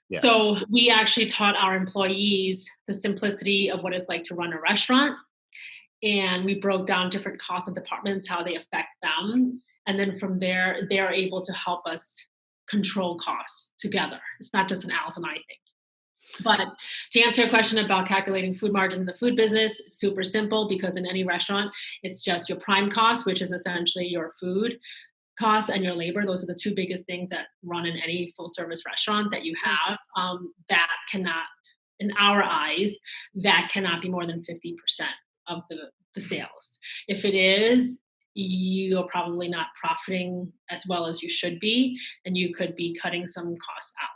Yeah. So we actually taught our employees the simplicity of what it's like to run a restaurant, and we broke down different costs and departments, how they affect them, and then from there they're able to help us control costs together. It's not just an Alice and I thing. But to answer your question about calculating food margins in the food business, it's super simple because in any restaurant, it's just your prime cost, which is essentially your food costs, and your labor. Those are the two biggest things that run in any full service restaurant that you have. That cannot, in our eyes, that cannot be more than 50% of the sales. If it is, you're probably not profiting as well as you should be, and you could be cutting some costs out.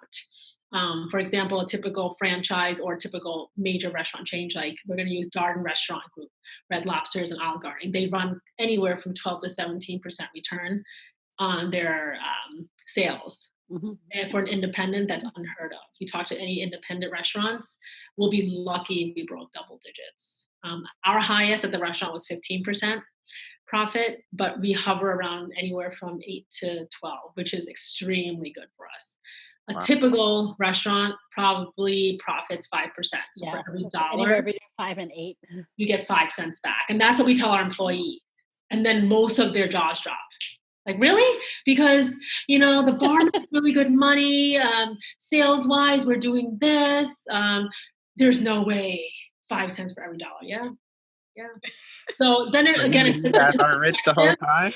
For example, a typical franchise or typical major restaurant chain, like we're going to use Darden Restaurant Group, Red Lobsters and Olive Garden. They run anywhere from 12 to 17% return on their sales. Mm-hmm. And for an independent, that's unheard of. You talk to any independent restaurants, we'll be lucky if we broke double digits. Our highest at the restaurant was 15% profit, but we hover around anywhere from 8 to 12, which is extremely good for us. A typical restaurant probably profits 5%. So for every dollar, anywhere between 5 and 8, you get 5 cents back. And that's what we tell our employees. And then most of their jaws drop. Like, really? Because, the bar makes really good money. Sales wise, we're doing this. There's no way 5 cents for every dollar. Yeah. Yeah. So then again, you guys aren't rich the whole time.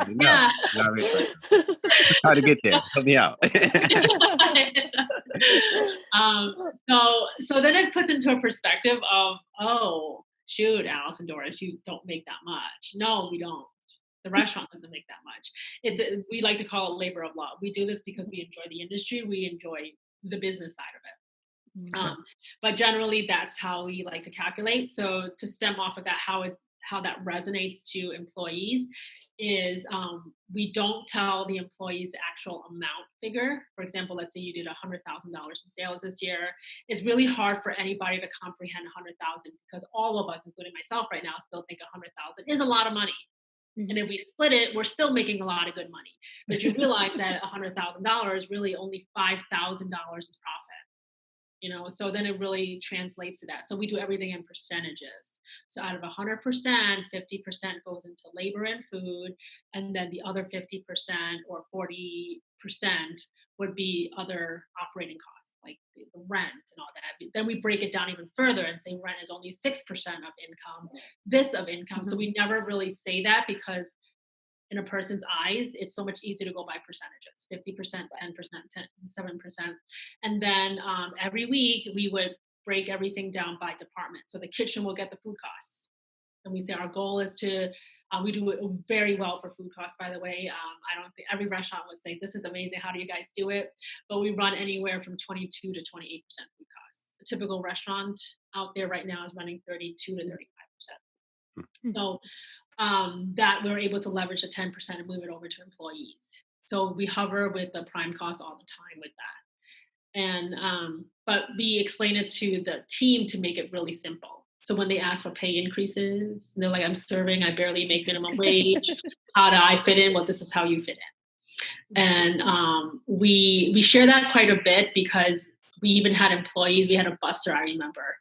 No, yeah. Not rich right now. How to get there? Help me out. So then it puts into a perspective of, oh shoot, Alice and Doris, you don't make that much. No, we don't. The restaurant doesn't make that much. We like to call it labor of love. We do this because we enjoy the industry. We enjoy the business side of it. But generally, that's how we like to calculate. So to stem off of that, how that resonates to employees is we don't tell the employees the actual amount figure. For example, let's say you did $100,000 in sales this year. It's really hard for anybody to comprehend 100,000 because all of us, including myself right now, still think 100,000 is a lot of money. Mm-hmm. And if we split it, we're still making a lot of good money. But you realize that $100,000, really only $5,000 is profit. So then it really translates to that. So we do everything in percentages. So out of 100%, 50% goes into labor and food, and then the other 50% or 40% would be other operating costs, like the rent and all that. Then we break it down even further and say rent is only 6% of income, this of income. Mm-hmm. So we never really say that because in a person's eyes, it's so much easier to go by percentages, 50%, 10%, 7%. And then every week we would break everything down by department. So the kitchen will get the food costs. And we say our goal is to, we do it very well for food costs, by the way. I don't think every restaurant would say, this is amazing, how do you guys do it? But we run anywhere from 22 to 28% food costs. A typical restaurant out there right now is running 32 to 35%. Mm-hmm. So that we're able to leverage the 10% and move it over to employees. So we hover with the prime cost all the time with that. And, but we explain it to the team to make it really simple. So when they ask for pay increases, they're like, I'm serving, I barely make minimum wage. How do I fit in? Well, this is how you fit in. And we share that quite a bit because we even had employees. We had a busser, I remember.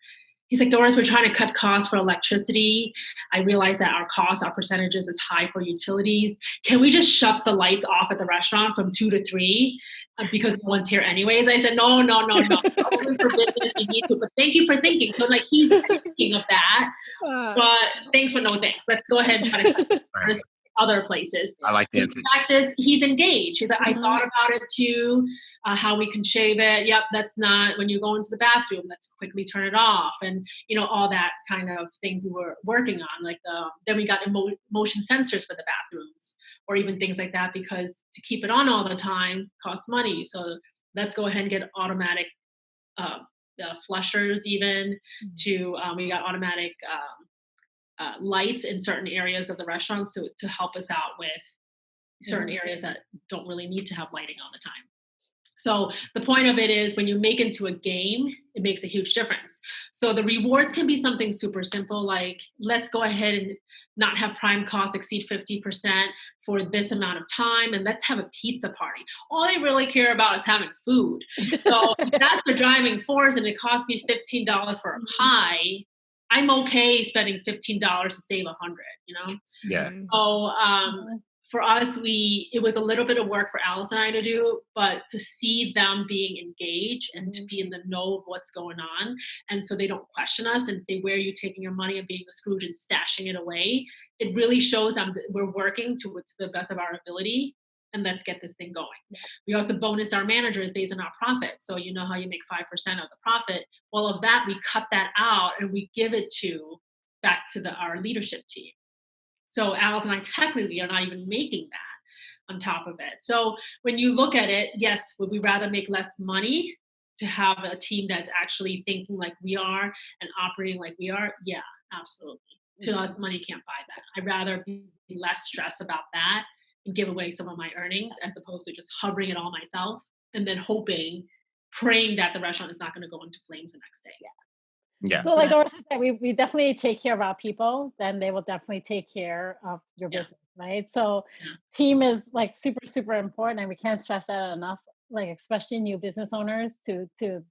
He's like, Doris, we're trying to cut costs for electricity. I realize that our percentages is high for utilities. Can we just shut the lights off at the restaurant from 2 to 3 because no one's here anyways? I said, no. Only for business, we need to. But thank you for thinking. So like he's thinking of that. But thanks for no thanks. Let's go ahead and try to cut other places. I like the The fact is, he's engaged. He's like, I thought about it too, how we can shave it. Yep, that's not, when you go into the bathroom, let's quickly turn it off. And, all that kind of things we were working on. Like, then we got motion sensors for the bathrooms or even things like that, because to keep it on all the time costs money. So let's go ahead and get automatic flushers even we got automatic lights in certain areas of the restaurant to help us out with certain areas that don't really need to have lighting all the time. So the point of it is when you make into a game, it makes a huge difference. So the rewards can be something super simple, like let's go ahead and not have prime costs exceed 50% for this amount of time, and let's have a pizza party. All they really care about is having food. So if that's the driving force and it costs me $15 for a pie, I'm okay spending $15 to save 100, Yeah. So for us, it was a little bit of work for Alice and I to do, but to see them being engaged and to be in the know of what's going on. And so they don't question us and say, where are you taking your money, and being a Scrooge and stashing it away. It really shows them that we're working to the best of our ability, and let's get this thing going. Yeah. We also bonus our managers based on our profit. So you know how you make 5% of the profit. Well, of that, we cut that out and we give it back to our leadership team. So Alice and I technically are not even making that on top of it. So when you look at it, yes, would we rather make less money to have a team that's actually thinking like we are and operating like we are? Yeah, absolutely. To us, money can't buy that. I'd rather be less stressed about that and give away some of my earnings as opposed to just hovering it all myself and then praying that the restaurant is not going to go into flames the next day. Yeah. So like Doris said, we definitely take care of our people, then they will definitely take care of your business, right? So team is like super, super important, and we can't stress that enough. Like especially new business owners, to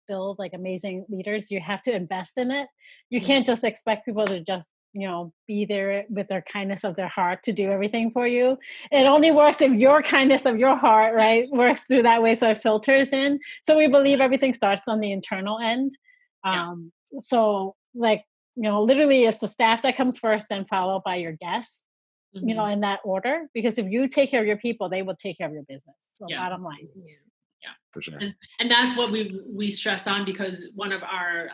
build like amazing leaders, you have to invest in it. You can't just expect people to just be there with their kindness of their heart to do everything for you. It only works if your kindness of your heart, right, works through that way, so it filters in. So we believe everything starts on the internal end. So like, literally it's the staff that comes first, and followed by your guests, in that order, because if you take care of your people, they will take care of your business. So bottom line. Yeah, for sure. And that's what we stress on, because one of our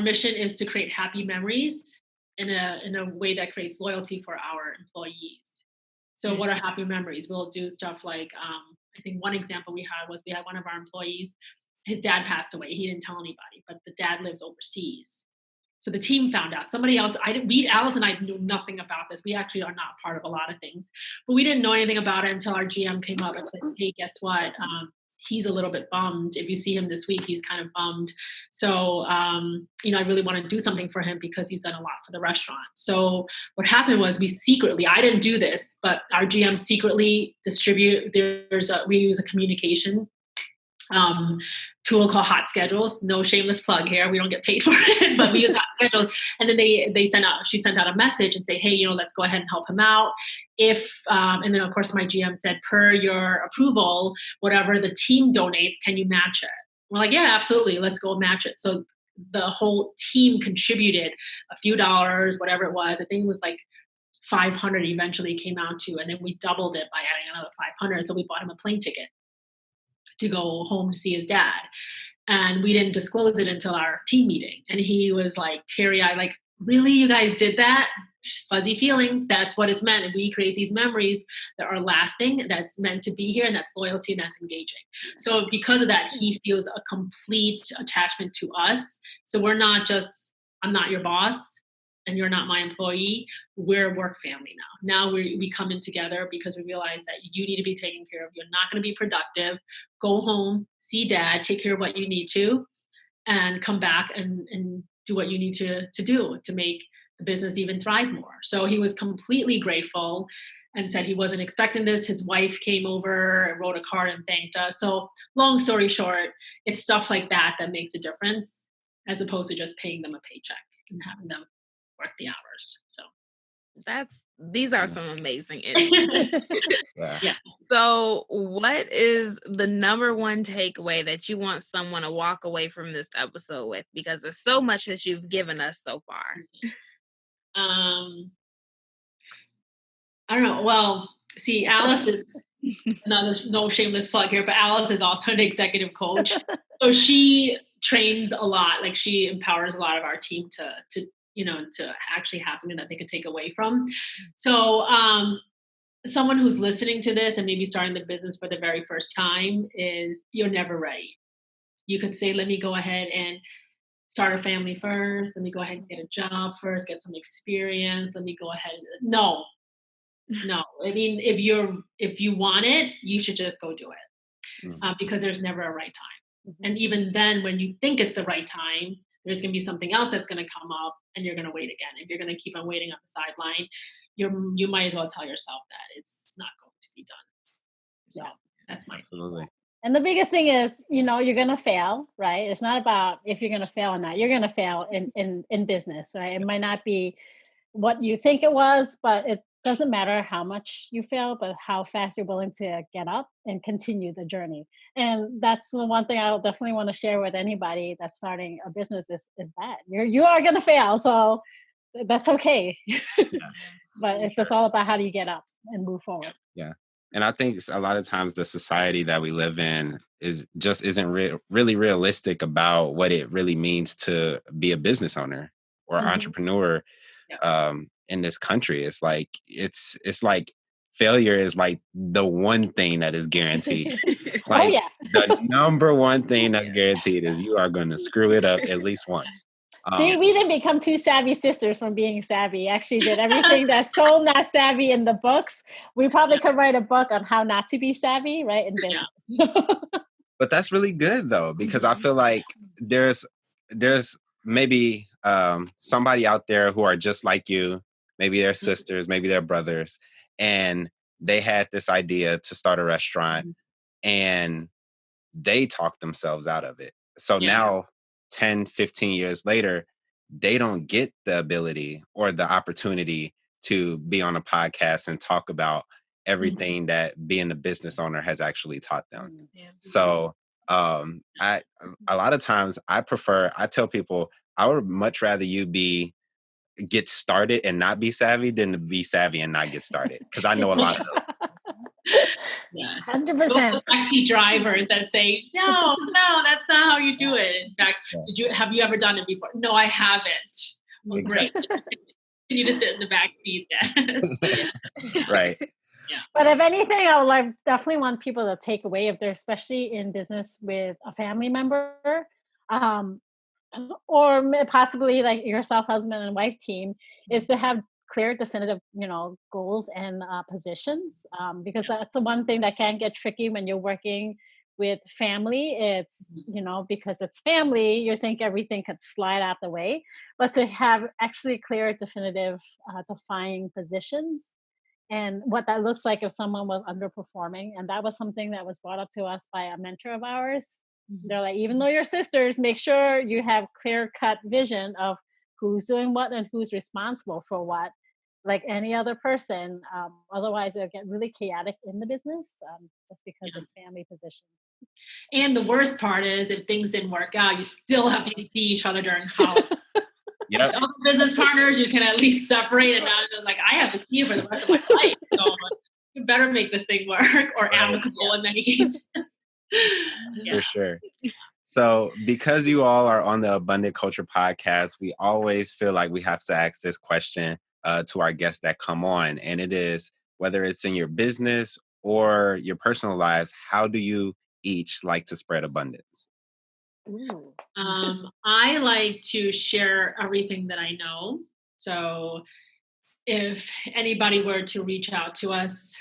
mission is to create happy memories in a way that creates loyalty for our employees. So what are happy memories? We'll do stuff like, I think one example we had one of our employees, his dad passed away. He didn't tell anybody, but the dad lives overseas. So the team found out. Somebody else, Alice and I knew nothing about this. We actually are not part of a lot of things, but we didn't know anything about it until our GM came up and said, hey, guess what? He's a little bit bummed. If you see him this week, he's kind of bummed. So, I really want to do something for him because he's done a lot for the restaurant. So what happened was I didn't do this, but our GM secretly we use a communication tool called Hot Schedules. No shameless plug here. We don't get paid for it, but we use Hot Schedules. And then she sent out a message and say, hey, let's go ahead and help him out. And then of course my GM said, per your approval, whatever the team donates, can you match it? We're like, yeah, absolutely. Let's go match it. So the whole team contributed a few dollars, whatever it was. I think it was like 500 eventually came out to, and then we doubled it by adding another 500. So we bought him a plane ticket to go home to see his dad. And we didn't disclose it until our team meeting. And he was like teary-eyed, like, really, you guys did that? Fuzzy feelings, that's what it's meant. And we create these memories that are lasting, that's meant to be here, and that's loyalty, and that's engaging. So because of that, he feels a complete attachment to us. So we're not just, I'm not your boss, and you're not my employee. We're a work family now. Now we come in together because we realize that you need to be taken care of. You're not going to be productive. Go home, see dad, take care of what you need to, and come back and do what you need to do to make the business even thrive more. So he was completely grateful and said he wasn't expecting this. His wife came over and wrote a card and thanked us. So long story short, it's stuff like that that makes a difference as opposed to just paying them a paycheck and having them work the hours. So these are some amazing insights. yeah. So what is the number one takeaway that you want someone to walk away from this episode with? Because there's so much that you've given us so far. I don't know. Well, see, Alice is no shameless plug here, but Alice is also an executive coach. So she trains a lot. Like she empowers a lot of our team to actually have something that they could take away from. So someone who's listening to this and maybe starting the business for the very first time is you're never ready. You could say, let me go ahead and start a family first. Let me go ahead and get a job first, get some experience. Let me go ahead. No. I mean, if you want it, you should just go do it because there's never a right time. And even then, when you think it's the right time, there's going to be something else that's going to come up and you're going to wait again. If you're going to keep on waiting on the sideline, you might as well tell yourself that it's not going to be done. So that's my Absolutely. And the biggest thing is, you're going to fail, right? It's not about if you're going to fail or not. You're going to fail in business, right? It might not be what you think it was, but it doesn't matter how much you fail, but how fast you're willing to get up and continue the journey. And that's the one thing I definitely want to share with anybody that's starting a business is that you are going to fail. So that's okay. But it's just all about how do you get up and move forward. Yeah. And I think a lot of times the society that we live in isn't really realistic about what it really means to be a business owner or entrepreneur in this country. It's like failure is like the one thing that is guaranteed. Like the number one thing that's guaranteed is you are going to screw it up at least once. See, we didn't become two savvy sisters from being savvy. Actually did everything that's so not savvy in the books. We probably could write a book on how not to be savvy, right? In business. But that's really good though, because I feel like there's maybe somebody out there who are just like you. Maybe they're sisters, maybe they're brothers, and they had this idea to start a restaurant and they talked themselves out of it. So now 10, 15 years later, they don't get the ability or the opportunity to be on a podcast and talk about everything that being a business owner has actually taught them. So a lot of times I tell people I would much rather you get started and not be savvy than to be savvy and not get started. Because I know a lot of those. 100%. Those taxi drivers that say, no, that's not how you do it. In fact, have you ever done it before? No, I haven't. Well, great. You need to sit in the back seat then. Right. Yeah. But if anything, I would definitely want people to take away if they're especially in business with a family member, or possibly like yourself, husband and wife team, is to have clear, definitive, goals and positions, because that's the one thing that can get tricky when you're working with family. It's, because it's family, you think everything could slide out the way, but to have actually clear, definitive, defining positions and what that looks like if someone was underperforming. And that was something that was brought up to us by a mentor of ours. They're like, even though you're sisters, make sure you have clear-cut vision of who's doing what and who's responsible for what, like any other person. Otherwise, it'll get really chaotic in the business just because it's family position. And the worst part is if things didn't work out, you still have to see each other during college. Yep. Other business partners, you can at least separate and not like, I have to see you for the rest of my life. So you better make this thing work or amicable in many cases. For sure. So because you all are on the Abundant Culture podcast, we always feel like we have to ask this question to our guests that come on. And it is, whether it's in your business or your personal lives, how do you each like to spread abundance? I like to share everything that I know. So if anybody were to reach out to us,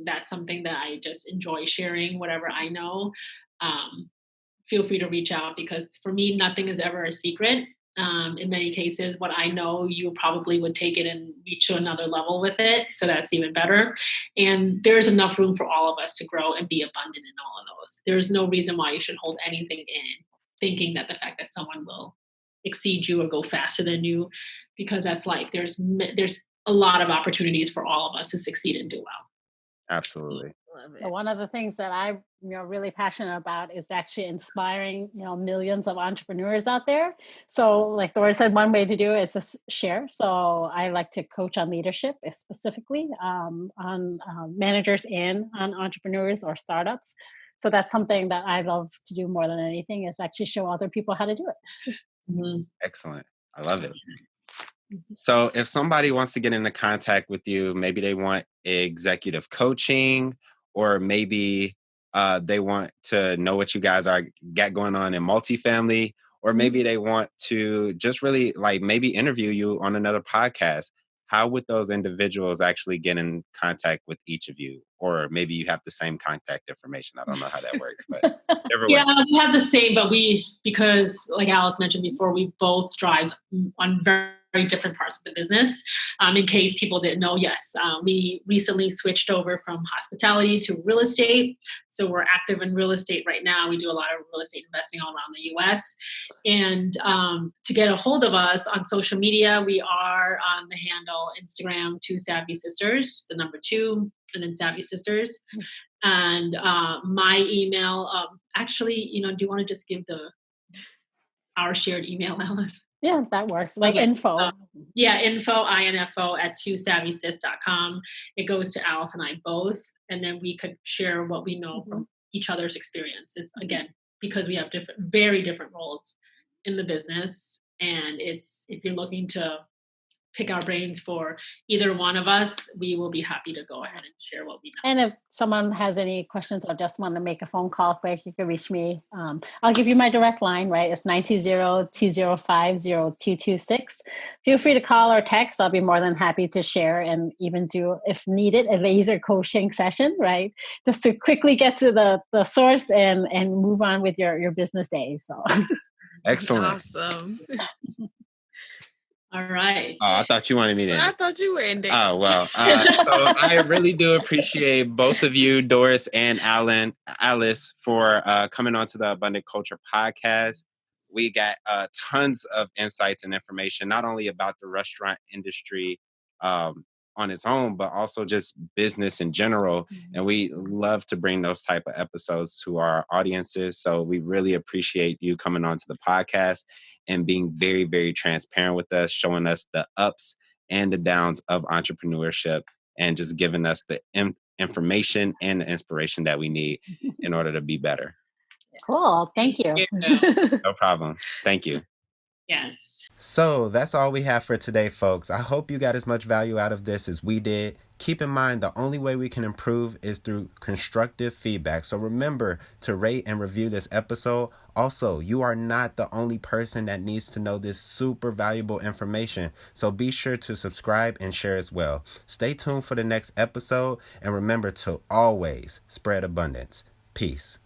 that's something that I just enjoy sharing, whatever I know. Feel free to reach out, because for me, nothing is ever a secret. In many cases, what I know, you probably would take it and reach to another level with it. So that's even better. And there's enough room for all of us to grow and be abundant in all of those. There's no reason why you should hold anything in, thinking that the fact that someone will exceed you or go faster than you, because that's life. There's a lot of opportunities for all of us to succeed and do well. Absolutely. Love So it. one of the things that I'm, really passionate about is actually inspiring, millions of entrepreneurs out there. So like Doris said, one way to do it is to share. So I like to coach on leadership, specifically on managers and on entrepreneurs or startups. So that's something that I love to do more than anything, is actually show other people how to do it. Mhm. Excellent. I love it. So if somebody wants to get into contact with you, maybe they want executive coaching, or maybe they want to know what you guys are got going on in multifamily, or maybe they want to just really like maybe interview you on another podcast. How would those individuals actually get in contact with each of you? Or maybe you have the same contact information. I don't know how that works, but whichever way. Yeah, we have the same, but because like Alice mentioned before, we both drive on very different parts of the business. In case people didn't know, yes, we recently switched over from hospitality to real estate. So we're active in real estate right now. We do a lot of real estate investing all around the US. And to get a hold of us on social media, we are on the handle Instagram, 2SavvySisters, the number 2, and then Savvy Sisters. And my email, actually, do you want to just give our shared email, Alice? Yeah, that works. Like Okay. info. Info at 2savvysis.com. It goes to Alice and I both, and then we could share what we know from each other's experiences. Again, because we have very different roles in the business, and if you're looking to pick our brains for either one of us, we will be happy to go ahead and share what we know. And if someone has any questions or just want to make a phone call quick, you can reach me. I'll give you my direct line, right? It's 920-205-0226. Feel free to call or text. I'll be more than happy to share and even do, if needed, a laser coaching session, right? Just to quickly get to the source and move on with your business day. So Excellent. Awesome. All right. Oh, I thought you wanted me to end I it. thought you were ending. Oh, well. So I really do appreciate both of you, Doris and Alice, for coming on to the Abundant Culture podcast. We got tons of insights and information, not only about the restaurant industry on its own, but also just business in general. And we love to bring those type of episodes to our audiences. So we really appreciate you coming on to the podcast and being very, very transparent with us, showing us the ups and the downs of entrepreneurship, and just giving us the information and the inspiration that we need in order to be better. cool. Thank you. No problem. Thank you. Yes. So that's all we have for today, folks. I hope you got as much value out of this as we did. Keep in mind, the only way we can improve is through constructive feedback. So remember to rate and review this episode. Also, you are not the only person that needs to know this super valuable information. So be sure to subscribe and share as well. Stay tuned for the next episode. And remember to always spread abundance. Peace.